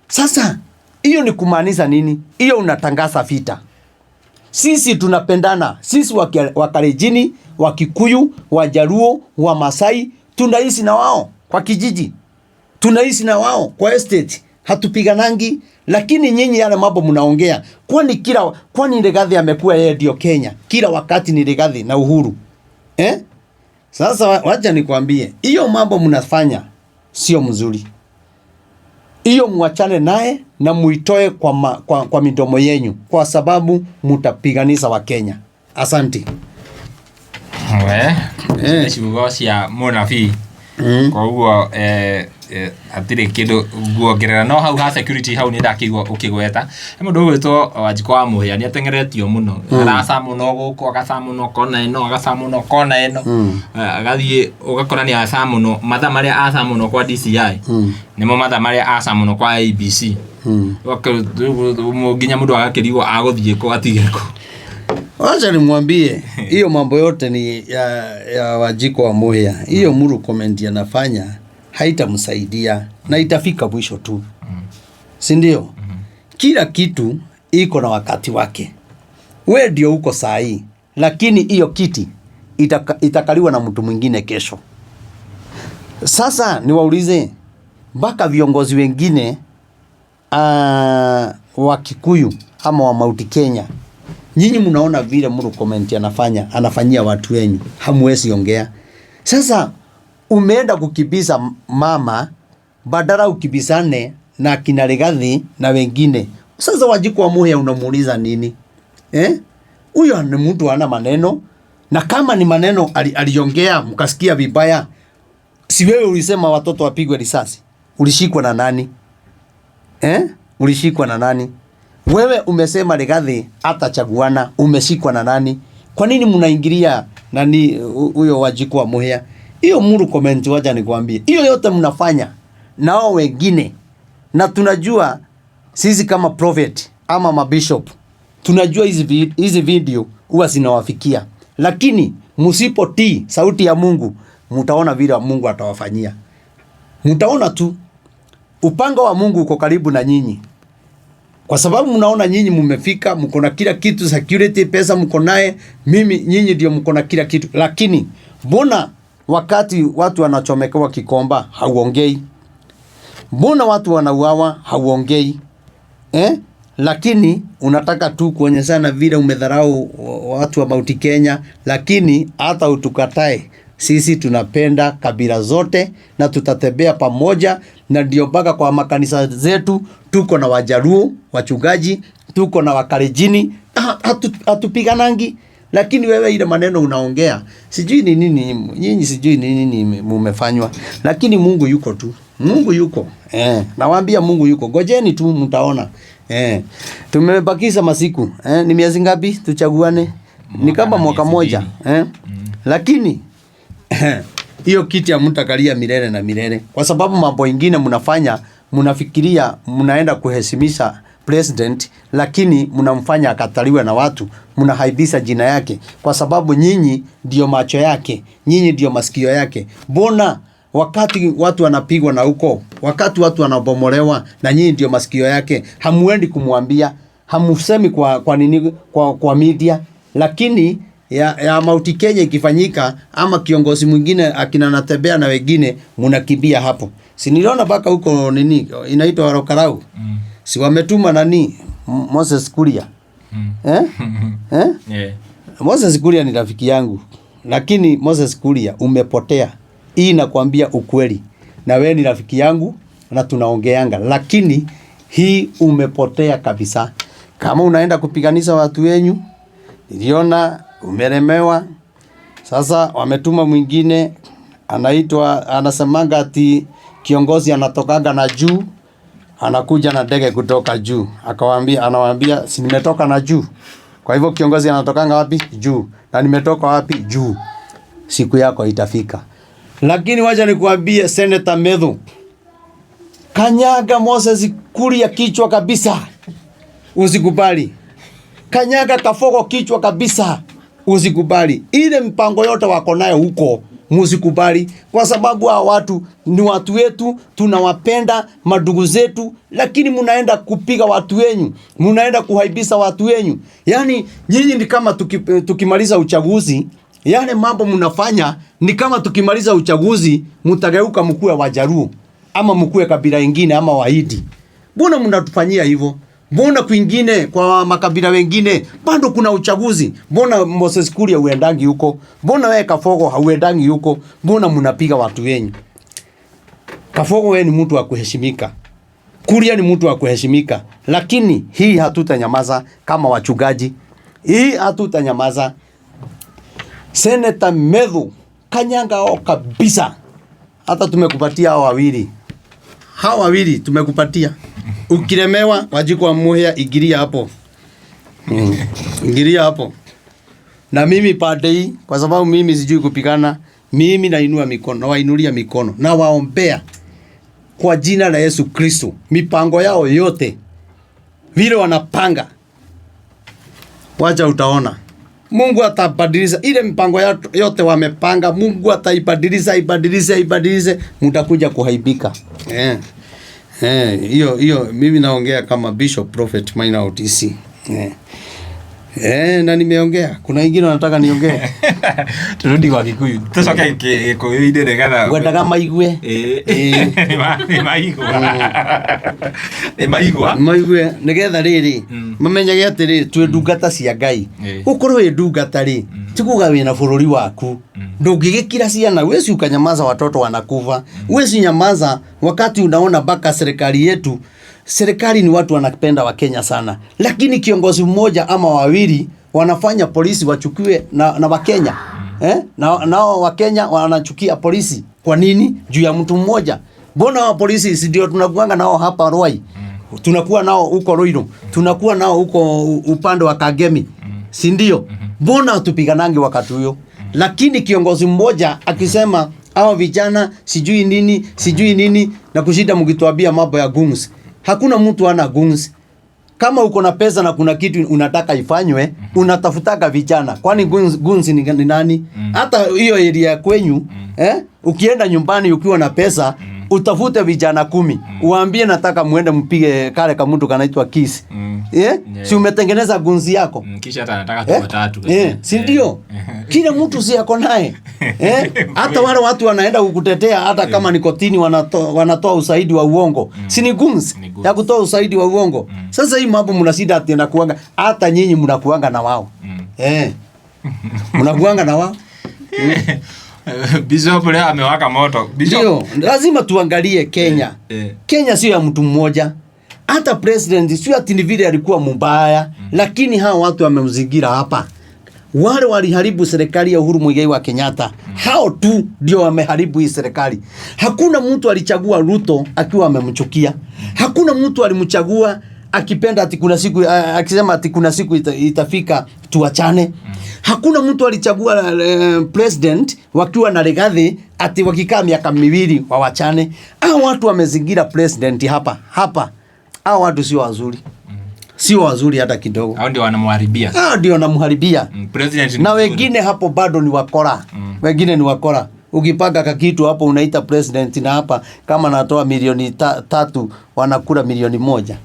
Sasa hiyo ni kumaanisha nini? Hiyo unatangaza vita. Sisi tunapendana. Sisi Wakalenjin, Wakikuyu, Wajaluo, Wamasai tunaishi na wao kwa kijiji. Tunaishi na wao kwa estate. Hatupiganangi, lakini nyinyi yale mambo mnaongea. Kwani Rigathi amekuwa yeye ndio Kenya? Kila wakati ni Rigathi na Uhuru. Sasa wacha nikwambie, hiyo mambo mnafanya sio mzuri. Hiyo muachane naye na muitoe kwa midomo yenyu, kwa sababu mutapiganisha Wakenya. Asante. Ciugo cia mũnabii koguo atire kindu guongerera no hau ha security hau ni ndakigwo ukigweta mundu gwitwo Wanjikũ wa Mũhĩa ni atengeretio muno, araca muno guku agaca muno kona ino, agaca muno kona ino, agathie ugakora ni aca muno. Matha maria aca muno kwa DCI nimo matha maria aca muno kwa ABC. Nginya mundu agakirigwo aguthie ko atigeko. Wacha nimwambie hiyo mambo yote ni ya Wanjikũ wa Mũhĩa. Hiyo Murkomen anafanya haitamsaidia na itafika mwisho tu. Si ndio? Kila kitu iko na wakati wake. Wewe ndio uko saa hii, lakini hiyo kiti itakaliwa na mtu mwingine kesho. Sasa niwaulize mpaka viongozi wengine wa Kikuyu ama wa Mount Kenya, nyinyi mnaona vile Murkomen anafanyia watu wenyu, hamwezi ongea. Sasa umeenda kukibisa mama, badala ukibisane na kina Rigathi na wengine. Sasa Wanjikũ wa Mũhĩa unamuuliza nini? Huyo ni mtu ana maneno, na kama ni maneno aliongea mkasikia vibaya, si wewe ulisema watoto wapigwe risasi? Ulishikwa na nani? Ulishikwa na nani? Wewe umesema Rigathi atachaguana, umeshikwa na nani? Kwa nini mnaingilia nani huyo Wanjikũ wa Mũhĩa? Hiyo Murkomen, wacha nikwambie, hiyo yote mnafanya nao wengine, na tunajua sisi kama prophet ama mabishop, tunajua hizi video huwa zinawafikia, lakini msipotii sauti ya Mungu, mtaona vile Mungu atawafanyia. Mtaona tu upanga wa Mungu uko karibu na nyinyi, kwa sababu mnaona nyinyi mmefika, mko na kila kitu, security, pesa mko naye, nyinyi ndio mko na kila kitu. Lakini mbona wakati watu wanachomekewa Kikomba hauongei? Mbona watu wanauawa hauongei? Lakini unataka tu kuonyeshana vile umedharau watu wa Mount Kenya, lakini hata utukatae, sisi tunapenda kabila zote na tutatembea pamoja, na ndio mpaka kwa makanisa zetu tuko na Wajaruo wachungaji, tuko na Wakalenjin, hatupiganangi. Lakini wewe ile maneno unaongea, sijui ni nini nyinyi, sijui ni nini mumefanywa, lakini Mungu yuko tu. Mungu yuko. Nawaambia Mungu yuko. Ngojeni tu mtaona. Tumebakisha masiku. Ni miezi ngapi tuchaguane? Ni kama mwaka moja. Lakini hiyo kiti hamtakalia milele na milele, kwa sababu mambo mengine mnafanya, mnafikiria mnaenda kuheshimisha president, lakini mnamfanya akataliwe na watu, mnahaibisha jina yake, kwa sababu nyinyi ndio macho yake, nyinyi ndio masikio yake. Mbona wakati watu wanapigwa na huko, wakati watu wanabomolewa, na nyinyi ndio masikio yake, hamuendi kumwambia, hamusemi kwa nini kwa media? Lakini ya Mount Kenya ikifanyika, ama kiongozi mwingine akina natembea na wengine, mnakimbia hapo. Si niliona baka huko nini inaitwa Rokarau, si wametuma nani Moses Kuria? Moses Kuria ni rafiki yangu, lakini Moses Kuria umepotea. Hii nakwambia ukweli, na wewe ni rafiki yangu na tunaongeanga, lakini hii umepotea kabisa. Kama unaenda kupiganisha watu wenyu, niliona umelemewa. Sasa wametuma mwingine anasemanga ati kiongozi anatokaga na juu, anakuja na ndege kutoka juu. Anawaambia si nimetoka na juu. Kwa hivyo kiongozi anatokanga wapi? Juu. Na nimetoka wapi? Juu. Siku yako itafika. Lakini wacha nikuambie, Senator Medhu, kanyaga Moses Kuria kichwa kabisa, usikubali. Kanyaga Kafogo kichwa kabisa, usikubali. Ile mpango yote wako nayo huko, musikubali, kwa sababu hao watu ni watu wetu, tunawapenda, madugu zetu, lakini munaenda kupiga watu wenyu, munaenda kuhaibisha watu wenyu. Yani nyinyi ni kama tukimaliza uchaguzi, yale mambo mnafanya ni kama tukimaliza uchaguzi mtageuka mkue Wajaruo ama mkue kabila ingine ama Wahindi. Mbona mnatufanyia hivyo? Mbona kwingine kwa makabila wengine bado kuna uchaguzi? Mbona Moses Kuria uendangi huko? Mbona wewe Kafogo hauendangi huko? Mbona mnapiga watu wenyu? Kafogo wewe ni mtu wa kuheshimika, Kuria ni mtu wa kuheshimika, lakini hii hatutanyamaza kama wachungaji. Hii hatutanyamaza. Senator Medhu, kanyanga hao kabisa. Hata tumekupatia hao wawili. Hao wawili tumekupatia. Ukilemewa Wanjiku wa Muhia, ingilia hapo. Ingilia hapo. Na mimi pande hii, kwa sababu mimi sijui kupigana, mimi nainua mikono, nawainulia mikono, na waombea kwa jina la Yesu Kristo. Mipango yao yote vile wanapanga, wacha utaona Mungu atabadilisha ile mipango yote wamepanga. Mungu ataibadilisha, mtakuja kuhaibika. Hiyo mimi naongea kama Bishop Prophet Maina OTC. Na nimeongea. Kuna wengine wanataka niongee. Turudi kwa Kikuyu. Tusoke Kikuyu ide regana. Gwenda kama igwe. Maigwe nigetha riri mamenyage atiri twi ndungata cia Ngai. Ukorwo wi ndungata ri tikuga wina bururi waku, ndungigikira ciana wezi ukanyamaza watoto wanakufa. Wezi nyamaza wakati unaona baka serikali yetu. Serikali ni watu wanapenda wa Kenya sana, lakini kiongozi mmoja ama wawili wanafanya polisi wachukue na Wakenya. Nao Wakenya wanachukia polisi. Kwa nini? Juu ya mtu mmoja. Mbona wa polisi si ndio tunakuanga nao hapa Ruai? Tunakuwa nao huko Ruiru. Tunakuwa nao huko upande wa Kagemi. Si ndio? Mbona tupiganange wakati huyo? Lakini kiongozi mmoja akisema hao vijana sijui nini na kushida mkituambia mambo ya guns. Hakuna mtu ana guns. Kama uko na pesa na kuna kitu unataka ifanywe, unatafutaka vijana. Kwani gunzi ni nani? Hata hiyo area kwenyu, ukienda nyumbani ukiwa na pesa, utafute vijana 10. Uambie nataka muende mpige kale kama mtu kanaitwa Kiss. Si umetengeneza gunzi yako? Kisha hata anataka tu 3. Si ndio? Kila mtu si yako naye. Hata wale watu wanaenda kukutetea hata kama ni kotini wanatoa usaidi wa uongo. Si ni gunzi ya kutoa usaidi wa uongo. Sasa hii mambo mnasida ati na kuanga, hata nyinyi mnakuanga na wao. Mnakuanga na wao. Bishop leo amewaka moto. Bishop, lazima tuangalie Kenya. Kenya sio ya mtu mmoja. Hata president sio ati ni vile alikuwa mbaya, lakini hao watu wamemzingira hapa. Wale waliharibu serikali ya Uhuru Muigai wa Kenyatta. Hao tu ndio wameharibu hii serikali. Hakuna mtu alichagua Ruto akiwa amemchukia. Hakuna mtu alimchagua akipenda ati kuna siku akisema ati kuna siku itafika tuachane. Hakuna mtu alichagua president wakiwa na Rigathi ati wakikaa miaka 2 wawachane. Hao watu wamezingira president hapa. Hao watu sio wazuri. Sio wazuri hata kidogo. Hao ndio wanamharibia. Ndio wanamharibia. President na wengine hapo bado ni wakora. Wengine ni wakora. Ukipanga kakitu hapo unaita president na hapa kama natoa milioni 3 wanakula milioni 1.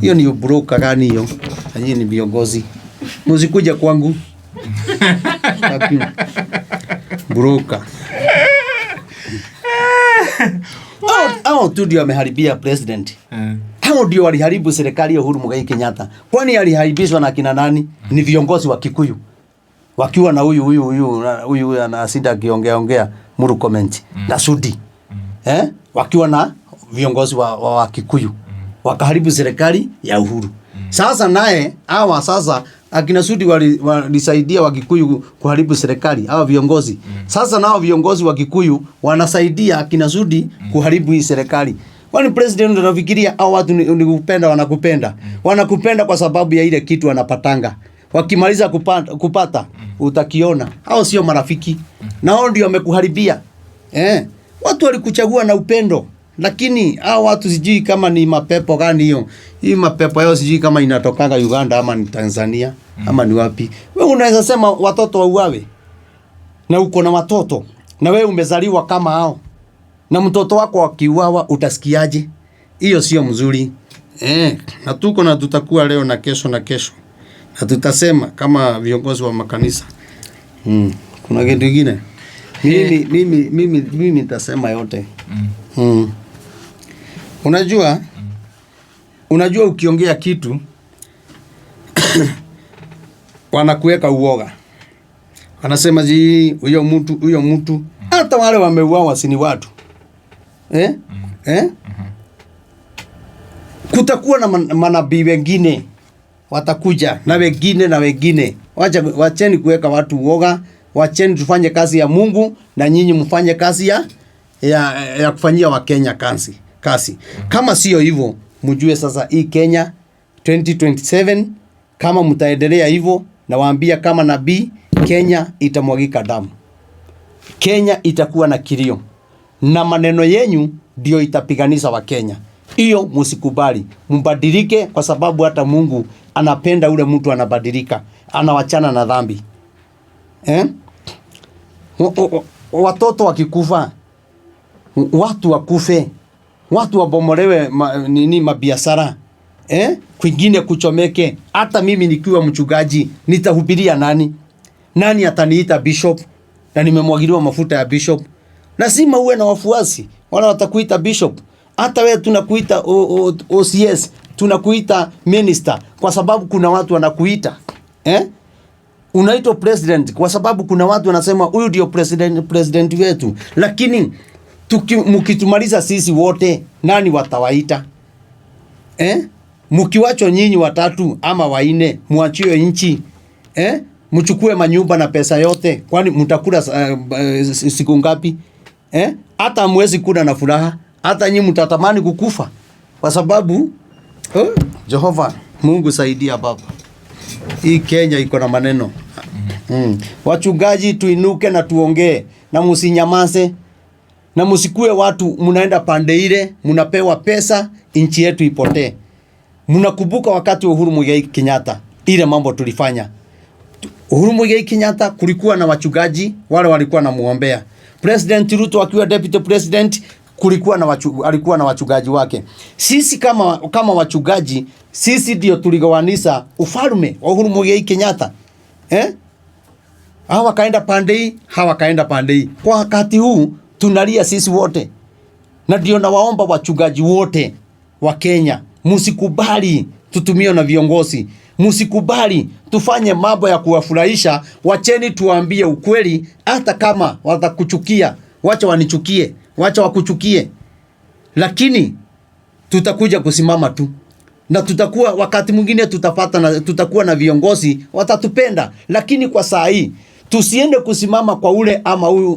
Hiyo ni broker gani hiyo? Hii ni viongozi. Msikuja kwangu. Broker. Hao tu ndio wameharibia president. Hao ndio waliharibu serikali ya Uhuru Muigai Kenyatta. Kwani aliharibishwa na kina nani? Ni viongozi wa Kikuyu. Wakiwa na huyu anasida akiongea Murkomen na Sudi. Wakiwa na viongozi wa Kikuyu. Wakaharibu serikali ya Uhuru. Sasa naye sasa akina Sudi walisaidia wa Kikuyu kuharibu serikali, hawa viongozi. Sasa nao viongozi wa Kikuyu wanasaidia akina Sudi kuharibu hii serikali. Kwani president anafikiria hao watu ni kupenda wanakupenda. Wanakupenda kwa sababu ya ile kitu wanapatanga. Wakimaliza kupata utakiona. Hao sio marafiki. Na hao ndio wamekuharibia. Watu walikuchagua na upendo. Lakini hao watu sijui kama ni mapepo gani hiyo. Hii mapepo yao sijui kama inatokanga Uganda ama ni Tanzania ama ni wapi. Wewe unaweza sema watoto wauawe. Na uko na watoto. Na wewe umezaliwa kama hao. Na mtoto wako akiuawa utasikiaje? Hiyo sio mzuri. Na tuko na tutakuwa leo na kesho. Na tutasema kama viongozi wa makanisa. Kuna kitu kingine. Mimi nitasema yote. Unajua ukiongea kitu wanakuweka uoga. Wanasema huyo mtu hata wale wameuawa si ni watu. Kutakuwa na manabii wengine watakuja na wengine. Wacheni kuweka watu uoga. Wacheni tufanye kazi ya Mungu na nyinyi mfanye kazi ya kufanyia Wakenya kazi. Kama sio hivyo, mjue sasa hii Kenya 2027 kama mtaendelea hivyo, na waambia kama nabii, Kenya itamwagika damu. Kenya itakuwa na kilio. Na maneno yenyu ndio itapiganisha Wakenya. Hiyo msikubali. Mbadilike kwa sababu hata Mungu anapenda ule mtu anabadilika. Anawachana na dhambi. Watoto wakikufa, watu wakufe, watu wabomolewe mabiashara, kwingine kuchomeke. Hata mimi nikiwa mchungaji nitahubiria nani? Nani ataniita bishop? Na nimemwagiliwa mafuta ya bishop. Lazima uwe na wafuasi wala watakuita bishop. Hata wewe tunakuita OCS, tunakuita minister kwa sababu kuna watu wanakuita. Unaitwa president kwa sababu kuna watu wanasema huyu ndio president wetu. Lakini mkitumaliza sisi wote, nani watawaita? Mkiwacho nyinyi 3 ama 4, muachie nchi. Mchukue manyumba na pesa yote. Kwani mtakula siku ngapi? Hata mwezi kuna na furaha. Hata nyinyi mtatamani kukufa. Kwa sababu Jehova Mungu saidia baba. Hii Kenya iko na maneno. Wachungaji tuinuke na tuongee na msinyamaze. Na msikue watu mnaenda pande ile, mnapewa pesa, nchi yetu ipotee. Mnakumbuka wakati wa Uhuru Muigai Kenyatta ile mambo tulifanya. Uhuru Muigai Kenyatta kulikuwa na wachungaji wale walikuwa na muombea. President Ruto akiwa deputy president kulikuwa na alikuwa na wachungaji wake. Sisi kama wachungaji, sisi ndio tuligawanisha ufalme wa Uhuru Muigai Kenyatta. Hawa kaenda pande hii, hawa kaenda pande hii. Kwa wakati huu tunalia sisi wote. Na ndio nawaomba wachungaji wote wa Kenya, msikubali tutumio na viongozi. Msikubali tufanye mambo ya kuwafurahisha. Wacheni tuambie ukweli, hata kama watakuchukia, wacha wanichukie, wacha wakuchukie. Lakini tutakuja kusimama tu. Na tutakuwa wakati mwingine tutakuwa na viongozi watatupenda, lakini kwa saa hii tusiende kusimama kwa ule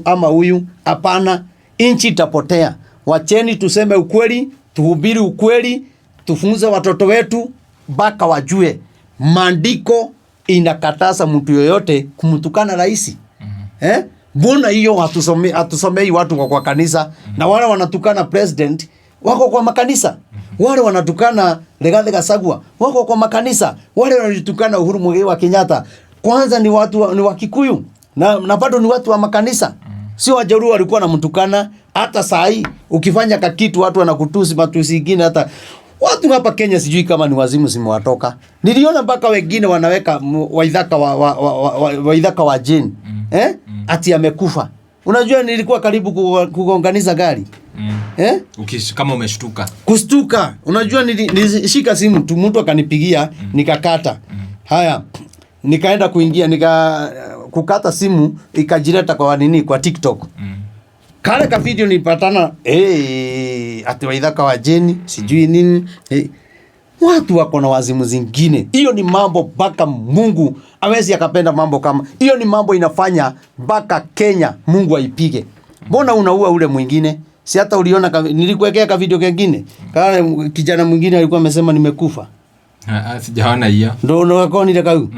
ama huyu. Hapana, inchi itapotea. Wacheni tuseme ukweli, tuhubiri ukweli, tufunze watoto wetu mpaka wajue maandiko inakataza mtu yoyote kumtukana rais. Mbona hiyo hatusomei watu kwa kanisa? Na wale wanatukana president wako kwa makanisa. Wale wanatukana Rigathi Gachagua wako kwa makanisa. Wale wanatukana Uhuru Muigai Kenyatta kwanza ni wa Kikuyu na bado ni watu wa makanisa. Sio Wajaluo walikuwa wanamtukana. Hata saa hii ukifanya kakitu watu wanakutusi matusi ingine. Hata watu hapa Kenya sijui kama ni wazimu simewatoka. Niliona mpaka wengine wanaweka Waithaka wa Jane ati amekufa. Unajua nilikuwa karibu kugonganisha gari. Kama umeshtuka. Kustuka. Unajua nilishika simu tu, mtu akanipigia nikakata. Haya, nikaenda kuingia kukata simu ikajileta kwa TikTok. Kale ka video nilipatana ati Waithaka wa Jane sijui nini. Watu wako na wazimu zingine. Hiyo ni mambo mpaka Mungu hawezi akapenda mambo kama. Hiyo ni mambo inafanya mpaka Kenya Mungu aipige. Mbona unaua ule mwingine? Si hata uliona nilikuwekea ka video kingine. Kale kijana mwingine alikuwa amesema nimekufa. Sijaona hiyo. Ndio wako ni dakau.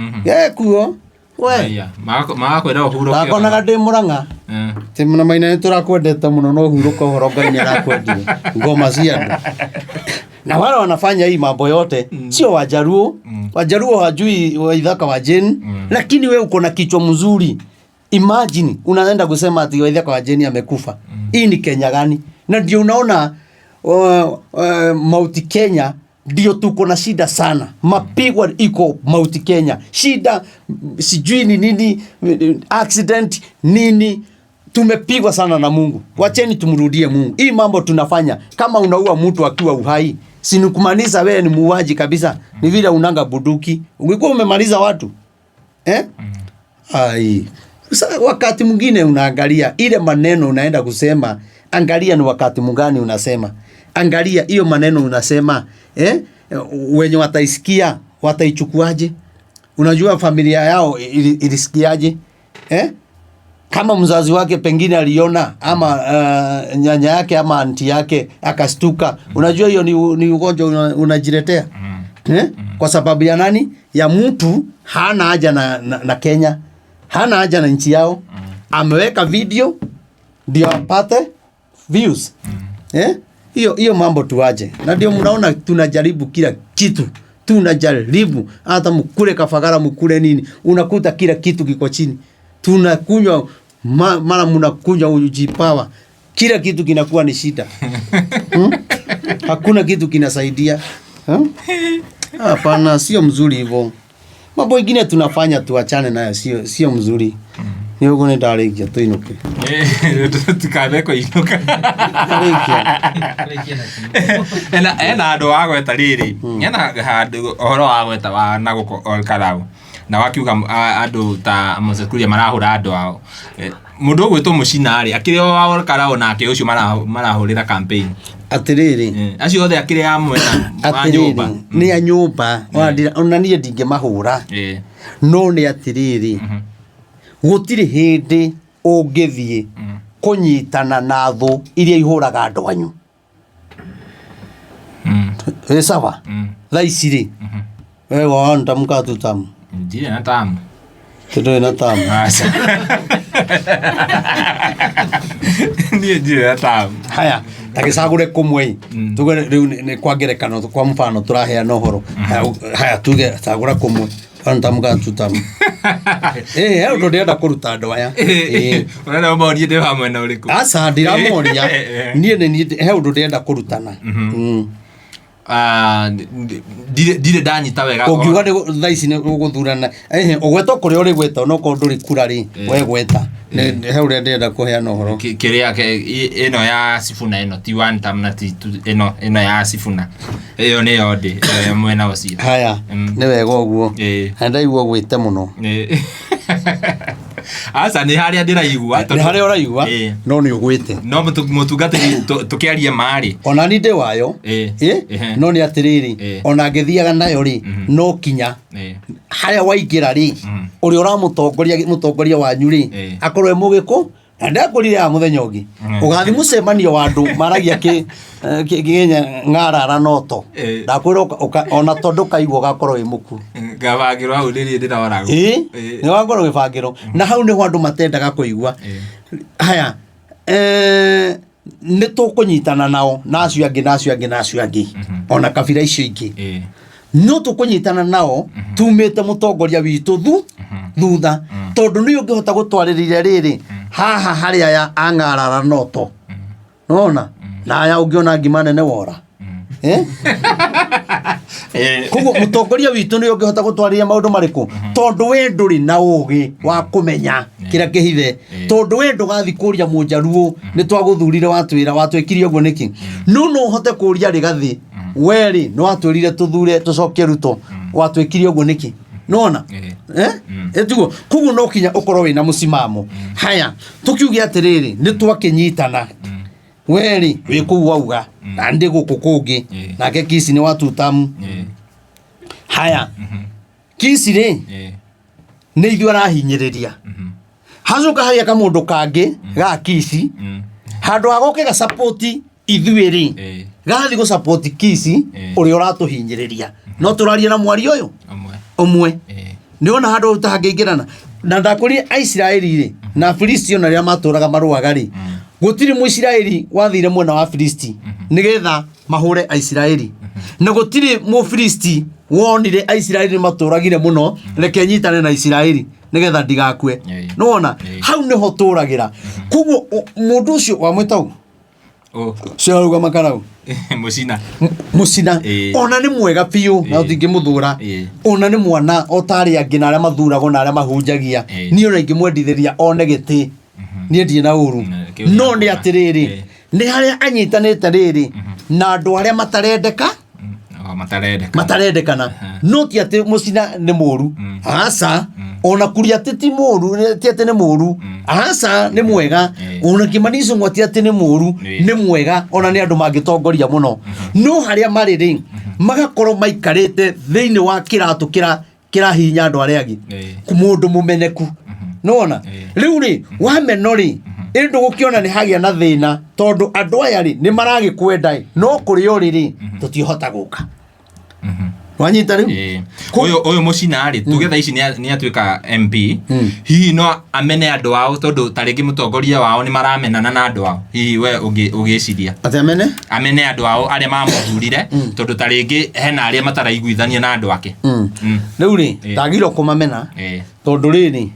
Kuo. We. Maako enda uhuru. Akona gade muranga. Timuna maina turakwendeta muno no huruka horoga ni arakwendie. Ngoma cia. Na wale wanafanya hii mambo yote sio Wajaluo. Wajaluo hawajui Waithaka wa Jane, lakini wewe uko na kichwa mzuri. Imagine unaenda kusema ati Waithaka wa Jane amekufa. Hii ni Kenya gani? Na ndio unaona Mount Kenya ndio tuko na shida sana. Mapigwa iko Mount Kenya. Shida sijui ni nini, accident nini. Tumepigwa sana na Mungu. Wacheni tumrudie Mungu. Hii mambo tunafanya kama unaua mtu akiwa uhai. Sinikumaanisha wewe ni muuaji kabisa. Ni vile unanga buduki. Ungekuwa umemaliza watu. Wakati mwingine unaangalia ile maneno unaenda kusema, angalia ni wakati mgani unasema. Angalia hiyo maneno unasema, wenye wataisikia, wataichukuaje? Unajua familia yao ilisikiaje? Kama mzazi wake pengine aliona ama nyanya yake ama anti yake akastuka. Unajua hiyo ni ugonjwa unajiletea. Kwa sababu ya nani? Ya mtu hana haja na Kenya. Hana haja na nchi yao. Ameweka video ndio apate views. Hiyo mambo tuaje. Na ndio mnaona tunajaribu kila kitu. Tunajaribu hata mkule kafagara mkule nini. Unakuta kila kitu kiko chini. Tunakunywa mara mnakunywa ujipawa. Kila kitu kinakuwa ni shida. Hakuna kitu kinasaidia. Hapana, sio mzuri hivyo. Mambo mengine tunafanya tuachane nayo, sio mzuri. Ni uko ni darejea tu inuke. Tukabeko inuka. Ena ando wago etariri. Ena hadu ohoro wago etawa naguko olkarau. Na wakiuga andu ta Mosekuria marahura andu ao. Mundu gwitwo mucinari akiri wa olkarau nake ucio marahurira campaign. Atiriri. Acio othe akiri amwe na nyumba. Ni a nyumba. Ona nie ndinge mahura. No ni atiriri. Gutiri hindi ungithie kunyitana na thu iria ihuraga andu anyu. Sawa. Thaiciri. Wewe wanda mukatu tamu. Ndiye na tamu. Ndio na tamu. Ndiye na tamu. Haya, agicagure kumwe tuge riu ni kwa ngerekano kwa mfano turaheana uhoro haya tuge cagura kumwe antamuga tutamu he ndo ndenda kuruta andu aya urenda morie ndi hamwe na uriku asa ndiramoria nie he ndo ndenda kurutana dire ndanyita wega ugiuga ni thaa ici ni uguthurana ugweta kuria uri gweta no ko nduri kura ri we gweta he uria ndenda kuheana uhoro kiria ino ya Sifuna ino ti one time na ti ino ya Sifuna iyo ni yode mwena ucio haya ni wega uguo ndaigua gwite muno asa ni haria ndiraigua ni haria uraigua no ni ugwite no mutungatiri tukiaria mari ona ni ndi wayo no ni atiriri ona ngithiaga nayo ri no kinya haria waingira ri uri mutongoria wanyu ri akorwe mugiku na ndakurire ya muthenya ungi ugathi mucemanio wa andu maragia kigenya ngarara noto ndakwira ona tondu kaigwo gakorwo wi muku gabagirwo au riri ndira waragu ni wakorwo gibagirwo na hau ni andu matendaga kuigwa haya ni tukunyitana nao nacio angi ona kabira icio ingi no tukunyitana nao tumite mutongoria witu thutha tondu ni ungihota gutwaririria riri haha haria ya angarara noto nona na ya ungiona ngima nene wora kugo mutongoria witu ni ungihota gutwaririria maundu mariku tondu we nduri na ugi wa kumenya kira kihithe tondu we ndugathi kuria munjaruo ni twaguthurire watwikirie uguo niki no uhote kuria rigathi weri no atwirire tuthure tucokie ruto watwikirie uguo niki nona etugo kugu no kinya ukorwo wina musimamo haya tukiuge atiriri ni twakinyitana weri wi ku wauga na ndi guku kungi nake Kisi ni watu tamu haya Kisi ri ni ithu arahinyiriria hacuka haria kamundu kangi ga Kisi handu agoke ga support ithuiri gathi go support Kisi uri uratuhinyiriria no turaria na mwari uyu umwe niona handu utahangeingirana na ndakuri Aisiraeli ri na Filisti ona ria maturaga maruaga ri gutiri Muisiraeli wathire mwena wa Filisti nigetha mahure Aisiraeli na gutiri mu Filisti wonire Aisiraeli maturagire muno reke nyitane na Aisiraeli nigetha ndigakue nona hau niho turagira kugo mundu ucio wa mwetau Sharuga makarau Musina ona ni mwega piu na utingimuthura ona ni mwana otari angi na aria mathuragwo na aria mahunjagia ni ona ingimwendithiria one giti ni ndie na uru no ni atiriri ni haria anyitanite riri na andu aria matarendekana no ti ati Musina ni muru asa ona kuria titi muru ti ati ni muru asa ni mwega ona Kimaniso ngwati ati ni muru ni mwega ona ni andu mangitongoria muno no haria mariri magakorwo maikarite thiini wa kiratu kira hinya andu aria angi kumundu mumeneku nona riu ri wameno ri indu gukiona ni hagia na thina tondu andu aya ri ni maragikwenda no kuri uriri tutihota guka wanyita riu uyu Musina ri tugetha ici ni atwika MP hihi no amene andu ao tondu taringi mutongoria wao ni maramenana na andu ao hihi we ugiciria ati amene andu ao aria mamuthurire tondu taringi hena aria mataraiguithania na andu ake riu ri ndagirwo kumamena tondu riri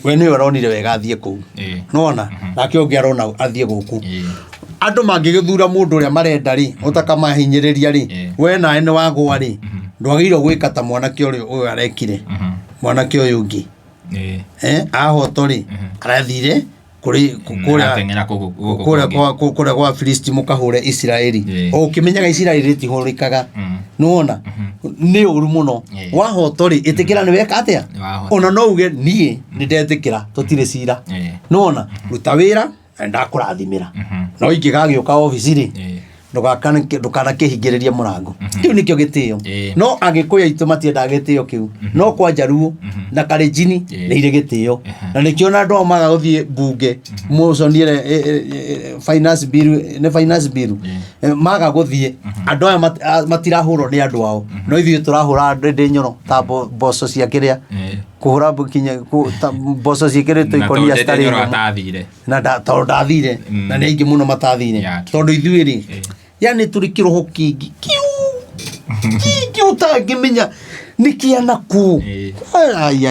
we ni uronire wega athie kuu nona nake ungi arona athie guku andu mangigithura mundu uria marenda ri utakamahinyiriria ri we nae ni wagwa ri ndwagirwo gwika ta mwanake uyu arekire mwanake uyu ungi ahoto ri arathire kuria kwa Filisti mukahure Israeli ukimenyaga Israeli tihurikaga nuona ni uru muno wahoto ri itikira ni weka atia ona no uge nie ni ndetikira tutire cira nuona ruta wira ndakurathimira no ingigagioka office ri ndukana kihingiriria murango kiu nikio gitio no agikuya itu matienda gitio kiu no kwa Jaruo na Kalenjini ni ire gitio na nikio na ndo maga guthie bunge muconiere finance bill maga guthie andu aya matirahurwo ni andu ao no ithuĩ turahura ndi nyoro ta boso cia kiria kuhura bukinya boso cikiritwo ikonia stari na tondu ndathire na ni aingi muno matathire tondu ithuiri yani turi kiroho kingi kiu utangimenya nikiana ku ai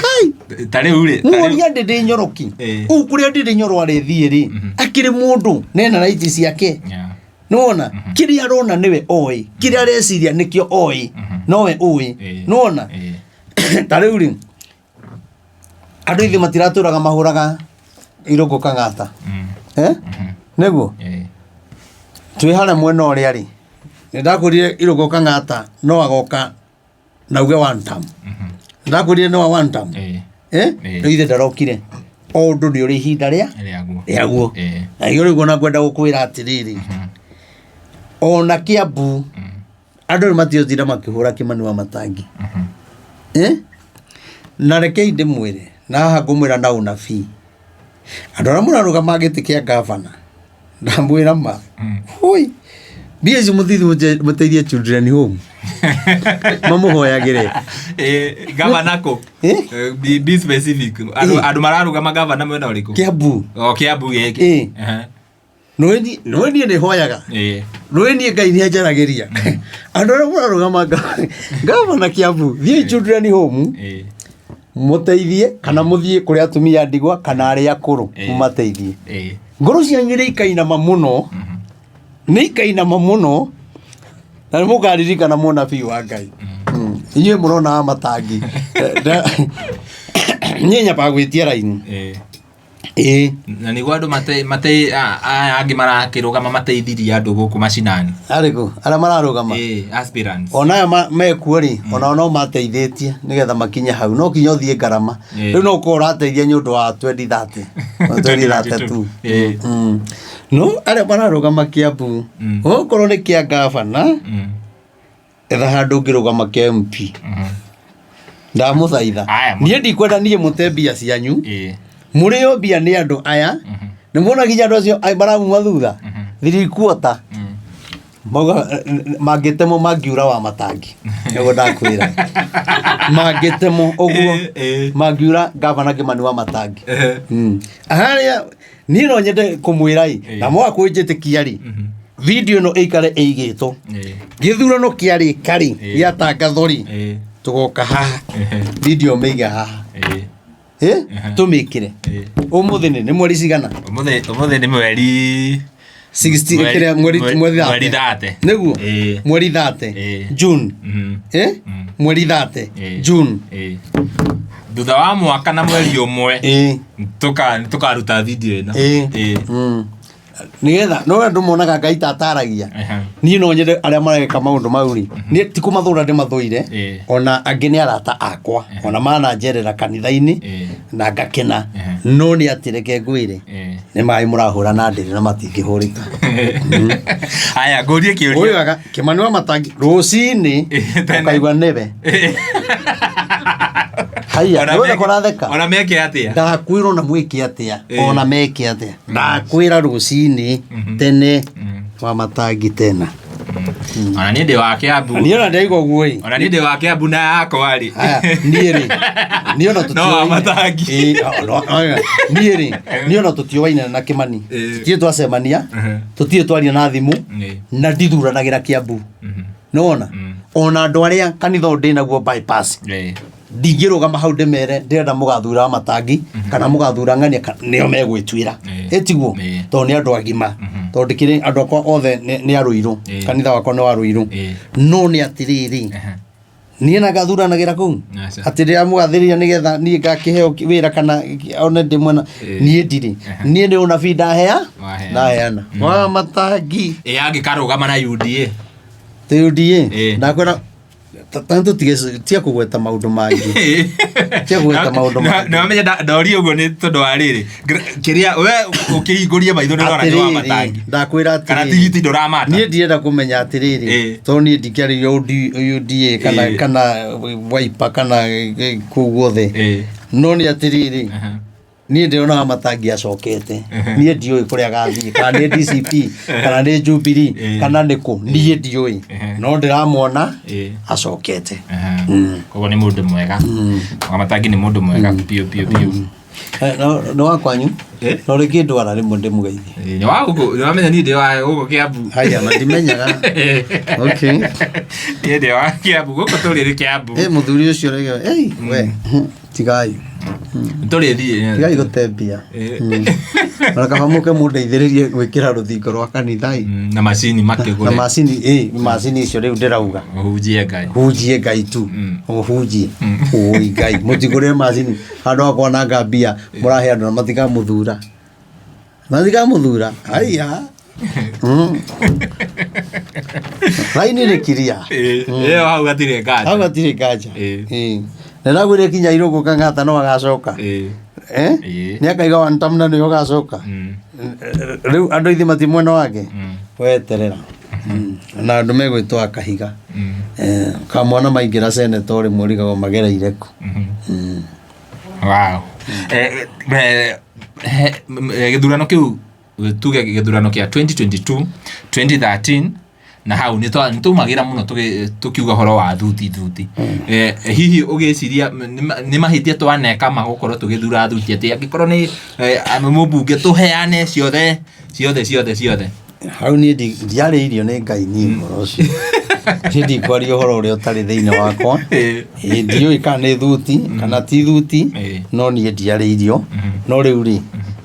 kai tare uri muria ndindi nyoroki u kuria ndindi nyoro arethi ri akiri mundu nena raiti ciake nona kiria rona niwe oi kiria reciria nikio oi nowe ui nona tare uri andu ithi matiraturaga mahuraga Irungu Kang'ata neguo twi hana mwena uria ri ndakurire Irungu Kang'ata no agoka nauge one time ndakurire no one time ithe ndarokire o ndu ni uri ihinda riaguo na iguru gona kwenda gukwira atiriri ona Kiambu andu matiothire makihura Kimani Wamatangi na reke ndimwire na haha ngumwira na unabii andu aria murarugama giti kia gavana ndamwira ma hoi biezi muthithi muteithie children home mamuhoyagire gavana ko be specific andu mararugama gavana mwena uriku Kiambu Kiambu giki Noeni ni hoyaga noeni Ngai ni ajaragiria andu aria murarugama gavana Kiambu thie children home muteithie kana muthie kuri atumia ndigwa kana ari akuru mumateithie ngoro cianyu ni ikainama muno ni ikainama muno na mukaririkana munabii wa Ngai inyuĩ mũrona Wamatangi nyenya pa gwitia raini na niguo andu mate angi marakirugama mateithirie andu guku macinani ariku aria mararugama aspirants ona mekuo ri ona no mateithĩtie nigetha makinye hau no kinya uthie Ngarama riu no ukorwo urateithia nĩ ũndũ wa 2030 tu no aria mararugama Kiambu okorwo ni kia gavana etha handu ngirugama kia MP ndamuthaitha niĩ ndikwenda niĩ mute mbia cianyu murio mbia ni andu aya ni muona ginya andu acio maramuma thutha thiri kuota mangitemo mangiura Wamatangi nego ndakwira mangitemo oguo mangiura gavana Kimani Wamatangi aharia ni no nyende kumwira na mwa kwenjetikia ri video no ikare eigitwo githurano kiari kari ya tangathori tugoka haha video meiga haha tumikire umuthi ni mweri cigana umuthi ni mweri 60 kire mweri 30 niguo mweri 30 June mweri 30 June thutha wa mwaka na mweri umwe tukaruta video ino nigetha no andu monaga Ngai tataragia ni no nyende aria mareka maundu mau ri ni ti kumathura ndi mathuire ona angi ni arata akwa ona mana njerera kanitha-ini na ngakena no ni atireke ngwire ni mai murahura na ndiri na matingihurika aya ngurie kiuria uyu aga Kimani Wamatangi rucini ukaigwa nebe haya wewe koratheka ona meke atia ndakwira na mwiki atia ona meke atia ndakwira rucini tene Wamatangi tena ona ni ndi wa Kiambu ni ona ndaigo guoi ona ni ndi wa Kiambu na yakwa ri ni ri ni ona tutio no Wamatangi ni ri ni ona tutio waina na Kimani tutie twacemania tutie twaria na thimu na ndithuranagira Kiambu nona ona andu aria kanitha ndinaguo bypass ndingirugama hau ndimere ndirenda mugathura Wamatangi kana mugathura Ng'ania nio megwitwira etiguo to ni andu agima to ndikire andu akwa othe ni aruiru kanitha wakwa ni waruiru no ni atiriri ni na gathuranagira kuu atiriria mugathiria nigetha ni ngakiheo wira kana one ndimwena ni ndiri ni ni unabii ndaheana Wamatangi angikarugama na UDA ndakwira tanto tia kugweta maundu mangi tia kugweta maundu mangi na menya ndori uguo ni tondu wa riri kiria we ukihinguria maitho ni rora ni Wamatangi ndakwira kana tigiti nduramata ni ndienda kumenya atiriri to ni ndikiari UDA kana Wiper kana kuguothe no ni atiriri niĩ ndĩrona wa Matangi acokete niĩ ndiũĩ kũrĩa agathiĩ kana nĩ DCP kana nĩ Jubilee kana nĩ kũ niĩ ndiũĩ no ndĩramwona acokete koguo nĩ mũndũ mwega wa Matangi nĩ mũndũ mwega piu no wakwanyu no rĩngĩ ndwara rĩmwe ndĩmũgeithie nĩ wa gũkũ nĩ wamenya niĩ ndĩ wa gũkũ Kĩambu haya ndimenyaga okay niĩ ndĩ wa Kĩambu gũkũ tũrĩ Kĩambu mũthuri ũcio rĩgĩ we tigai tũrĩthiĩ tigai gũtembia kaba mũke mũndeithĩrĩrie gwĩkĩra rũthingo rwa kanitha na macini makĩgũre na macini icio rĩu ndĩrauga hunjie Ngai tu hunjie oi Ngai mũtigũre macini handũ hakwa na ngambia mũrahe andũ na matikamũthura haya raini nĩ kiria hau gatirĩ nganja nĩragwĩre kinya irũgũ Kang'ata no agacoka nĩ akaiga wantamna nĩyo agacoka rĩu andũ ithi mati mwena wake weterera na andũ megwĩtwo Akahiga kamwana maingĩra seneto rĩmwe rigagwo magereire ku gĩthurano kĩu tuge gĩthurano kĩa 2022 2013 na hau nĩtũmagĩra mũno tũkiuga horo wa thuti hihi ũgĩciria nĩ mahĩtia twaneka magũkorwo tũgĩthura thuti atĩ angĩkorwo nĩ mũmbunge tũheane ciothe hau niĩ ndiarĩirio nĩ Ngai niĩ ũhoro ũcio ndikwaria ũhoro ũrĩa ũtarĩ thĩinĩ wakwa ndiũĩ kana nĩ thuti kana ti thuti no niĩ ndiarĩirio no rĩu rĩ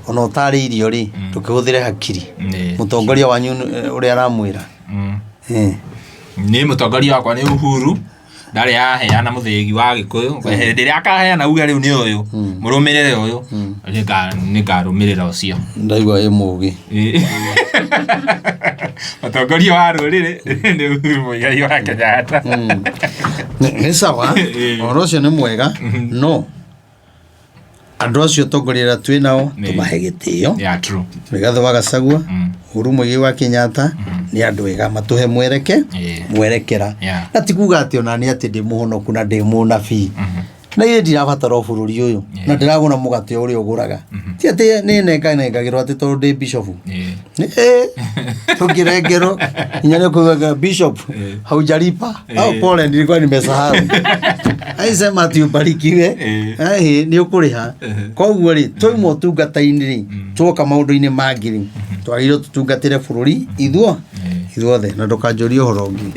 ona ũtarĩirio rĩ tũkĩhũthĩre hakiri mũtongoria wanyu ũrĩa aramwĩra nĩ mũtongoria wakwa nĩ Uhuru ndarĩ aheana mũthĩgi wa Gĩkũyũ hĩndĩ ĩrĩa akaheana uga rĩu nĩ ũyũ mũrũmĩrĩre ũyũ nĩ ngarũmĩrĩra ũcio ndaigua ĩ mũũgĩ mũtongoria wa rũrĩrĩ nĩ Uhuru Mũigai wa Kenyatta nĩ sawa ũhoro ũcio nĩ mwega no andũ acio tongoria twĩ nao tũmahe gĩtĩo Rigathĩ wa Gachagua Uhuru Mũigai wa Kenyatta nĩ andũ ega matũhe mwerekera na ti kuga atĩ ona nĩ atĩ ndĩ mũhonoku na ndĩ mũnabii na ĩ ndirabatara bũrũri ũyũ na ndĩragũra mũgate ũrĩa ũgũraga ti atĩ nĩ nengagĩrwo atĩ tondũ ndĩ bishop tũkĩrengerwo inya nĩ kuga bishop haujalipa au pole nilikuwa nimesahau aisema ati ubarikiwe nĩ ũkũrĩha koguo rĩ twaimwo tungata-inĩ rĩ twoka maũndũ-inĩ mangĩ rĩ twagĩrĩirwo tũtungatĩre bũrũri ithuothe na ndũkanjũrie ũhoro ũngĩ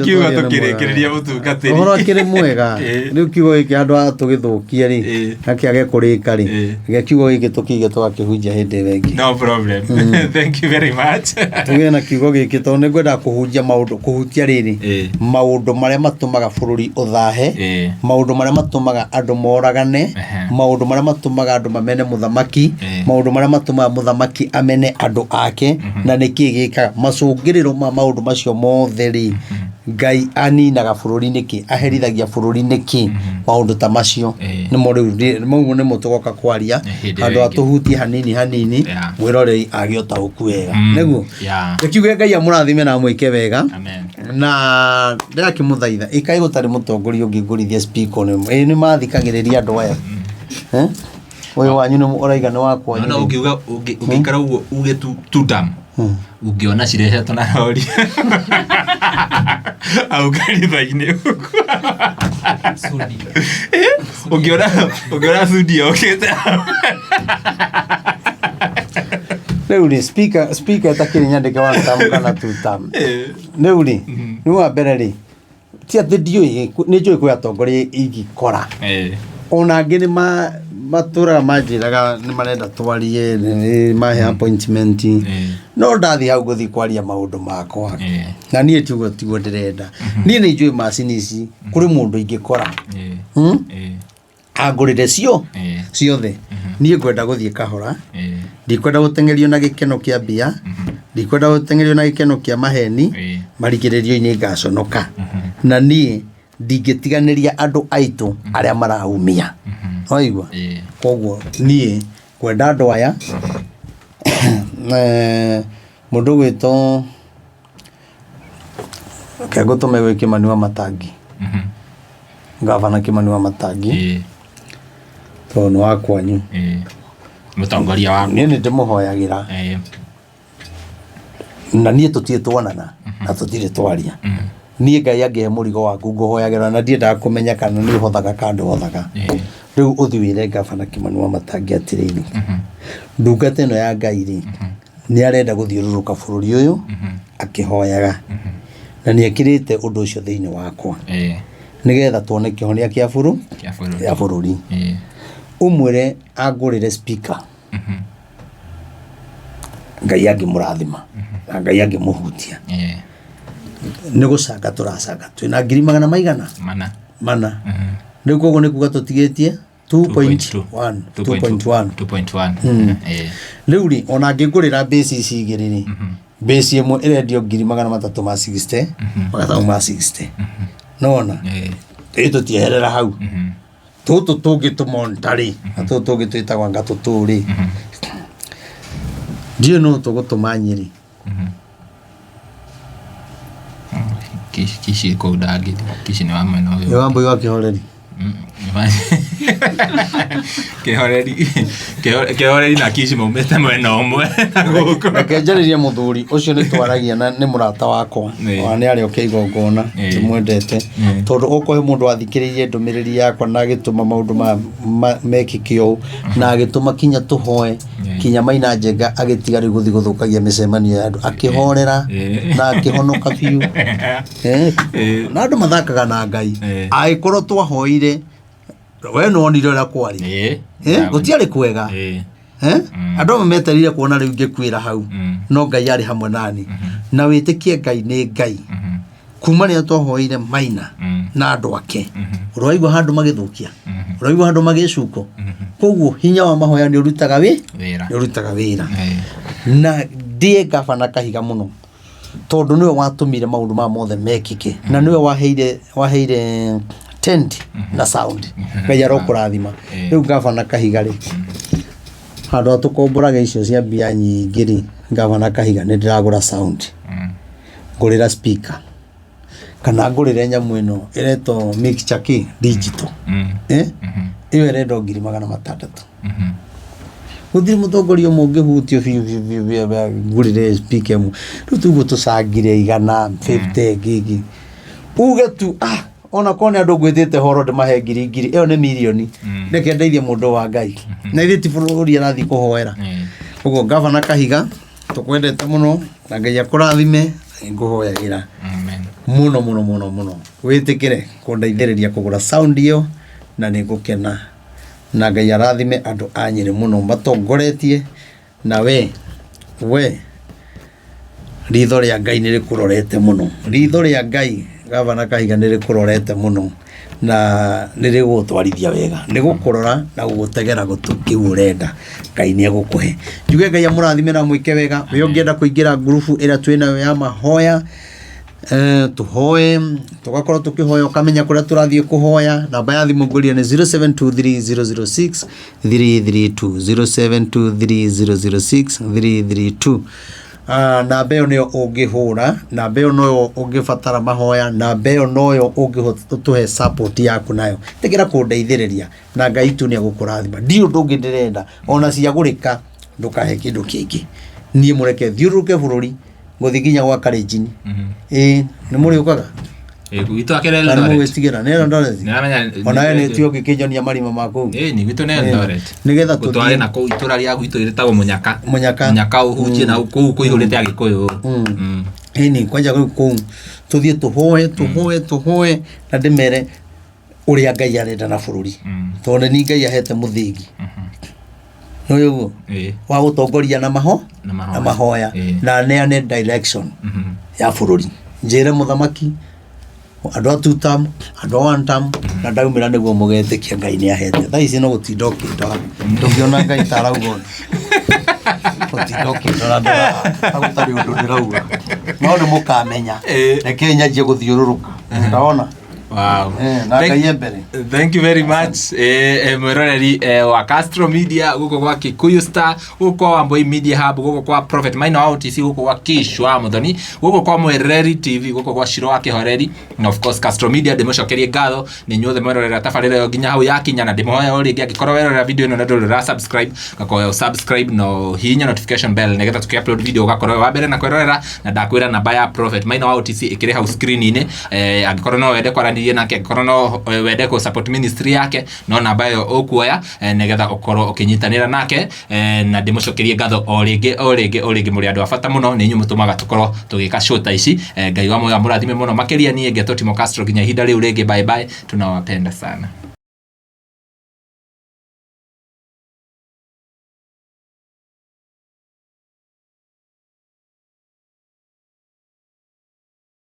kiuga tũkĩrĩkĩrĩria mũtungatĩri ũhoro akĩrĩ mwega rĩu kiugo gĩkĩ andũ a tũgĩthũkie rĩ nakĩage kũrĩka rĩ kiugo gĩkĩ tũkĩige tũgakĩhunjia hĩndĩ ĩyo ĩngĩ no problem thank you very much tũgĩe na kiugo gĩkĩ tondũ nĩ ngwenda kũhutia rĩrĩ maũndũ marĩa matũmaga bũrũri ũthahe maũndũ marĩa matũmaga andũ moragane maũndũ marĩa matũmaga andũ mamene mũthamaki maũndũ marĩa matũmaga mũthamaki amene andũ ake na nĩkĩ gĩkaga macũngĩrĩro ma maũndũ macio mothe rĩ Ngai aninaga bũrũri nĩkĩ aherithagia bũrũri nĩkĩ maũndũ ta macio nĩmo rĩu nĩmo tũgoka kwaria andũ atũhutie hanini mwĩrorei agĩo taũku wega nĩguo kiuge Ngai amũrathime na mwĩke wega na ndĩrakĩmũthaitha ĩkaĩ gũtarĩ mũtongoria ũngĩ ngũrithia speaker nĩ mathikagĩrĩria andũ aya ũyũ wanyu nĩ ũraiga nĩ wakwa no ũngiuga ũngĩikara ũguo uge tutam ungiona cirehetwo na rori au kanitha-inĩ ungiona studio okĩte rĩu rĩ speaker etakĩrĩ nyandĩke one term kana two term rĩu rĩ nĩ wa mbere rĩ ti atĩ ndiũĩ nĩ njũĩ kwĩ atongoria ingĩkora ona angĩ nĩ matũraga manjĩraga nĩ marenda twarie mahe appointment no ndathiĩ hau gũthiĩ kwaria maũndũ makwa na niĩ tiguo ndĩrenda niĩ nĩ njũĩ macini ici kũrĩ mũndũ ingĩkora angũrĩre ciothe niĩ ngwenda gũthiĩ kahora ndikwenda gũteng'erio na gĩkeno kĩa mbia ndikwenda gũteng'erio na gĩkeno kĩa maheni marigĩrĩrio-inĩ ngaconoka na niĩ ndingĩtiganĩria andũ aitũ arĩa maraumia waigua koguo niĩ kwenda andũ aya mũndũ gwĩtwo kengũtũme gwĩ Kĩmani wa Matangi gavana Kĩmani wa Matangi to no akwanyu mutongoria wa ni ndimuhoyagira na nie tutie twanana na tutire twaria nie Ngai angihe murigo waku nguhoyagira na ndienda kumenya kana ni hothaga kandu hothaga riu uthiwire Gavana Kimani Wamatangi atiriri ndungata ino ya Ngai ri ni arenda guthiururuka bururi uyu akihoyaga na ni ekirite undu ucio thiini wakwa nigetha tuone kihonia kia bururi umwire agurire speaker Ngai angimurathima na Ngai angimuhutia ni gucanga turacanga twina 200 mana riu koguo ni kuga tutigetie 2.1 riu ri ona ngigurira base ici igiriri base imwe irendio 360 magathauma 60 nona ito tieherera hau tutu tungi tumontari tutu tungi twitagwa ngatuturi ndio no tugutuma Nyeri kishi ko dagi kishi ni wama no yo wambo yo Kihoreri Kihoreri na kishi mumete mwena umwe nakenjariria muthuri ucio ni twaragia na ni murata wakwa wa ni ari okigongona timwendete tondu ukohe mundu athikiririe ndumiriri yakwa na agituma maundu mekikio na agituma kinya tuhoe kinya Maina Njenga agitiga guthi guthukagia micemanio ya andu akihorera na akihonoka biu na andu mathakaga na Ngai aikorwo twahoire we no onire ura kwari gutiari kwega andu meterire kuona riu ngikwira hau no Ngai ari hamwe nani na witikie Ngai ni Ngai kuma ria twahoire Maina na andu ake uraigwa handu magithukia uraigwa handu magicuko koguo hinya wa mahoya ni urutaga wira na die Gavana Kahiga muno tondu niwe watumire maundu ma mothe mekike na niwe waheire tent na sound Ngai arokurathima riu Gavana Kahiga ri handu atukomburaga icio cia mbia nyingi ri Gavana Kahiga ni ndiragura sound ngurira speaker kana ngurire nyamu ino ireto mixture ki digital iyo iredo 600 uthiri mutongoria mungi hutio ngurire speaker mu tutugo tusagire 150 gigi uge tu ona kone andu gwithite horo de mahe ngiri iyo ni milioni reke ndeithie mundu wa Ngai na ithiti bururi arathi kuhoera ugo Gavana Kahiga tukwendete muno na Ngai akurathime nguhoyagira muno witikire kundeithiriria kugura sound iyo na ningukena na Ngai arathime andu a Nyeri muno matongoretie na we ritho ria Ngai ni rikurorete muno ritho ria Ngai Gavana Kahiga ni rikurorete muno na ni rigutwarithia wega ni gukurora na gugutegera gutuki urenda Ngai ni agukuhe njuge Ngai amurathime na mwike wega we ungienda kuingira group ira twina ya mahoya tuhoe tugakorwo tukihoya ukamenya kuria turathie kuhoya namba ya thimu nguria ni 0723006332 0723006332 namba iyo niyo ungihura namba iyo noyo ungibatara mahoya namba iyo noyo ungituhe support yaku nayo tigira kundeithiriria na Ngai tu ni agukurathima ndio ndungi ndirenda ona ciagurika ndukahe kindu kingi nie mureke thiuruke bururi nguthi ginya gwa Kalenjin ni muri ukaga gwito akerele ndore ni westigira nera ndore ona ni tio gikinjonia marima mako ni gwito ne ndore nigetha tutware na ko itura ria gwito iretagwo munyaka uhunjie na ku ihurite agikuyu ni kwanja ku tuthie tuhoe na ndimere uria Ngai arenda na bururi tondu ni Ngai ahete muthingi noyo wa gutongoria na mahoya na neane direction ya bururi njire muthamaki andu a tutam andu one tam na ndaumira niguo mugetikia Ngai ni ahete tha ici no gutindoki ndugiona Ngai taraugo gutindoki ndora agutari undu ndirauga no ni mukamenya reke nyanjie guthiururuka ndaona Wow. Na kayembere. Thank you very much. Mwiroreri wa Castro Media guko kwa Kikuyu Star, guko kwa Wamboi Media Hub, guko kwa Prophet Maina wa OTC, guko kwa Kishwa Muthoni, guko kwa Mwiroreri TV, guko kwa Shiro wa Kihoreri, and of course Castro Media democokerie ngatho ni nyothe mwirorera tabarĩra yo nginya hau yakinya, na ndĩmũhoya o rĩngĩ angĩkorwo werorera video ĩno na ndũrĩ subscribe gakoya subscribe no hihinya notification bell nĩgetha tũkĩ-upload video ũgakorwo wa mbere na kwĩrorera, na ndakwĩra namba ya Prophet Maina wa OTC ĩkĩrĩ hau screen-inĩ. Angĩkorwo no wende kwaranĩria nake, angĩkorwo no wende ku support ministry yake, no namba ĩyo ũkuoya nĩgetha ũkorwo ũkĩnyitanĩra nake, na ndĩmũcokerie ngatho o rĩngĩ mũrĩ andũ a bata mũno, nĩ inyuĩ mũtũmaga tũkorwo tũgĩka show ta ici. Ngai wa moyo mũrathime mũno makĩria niĩ Ngeto Timo Castro, nginya ihinda rĩu rĩngĩ, bye bye, tunawapenda sana.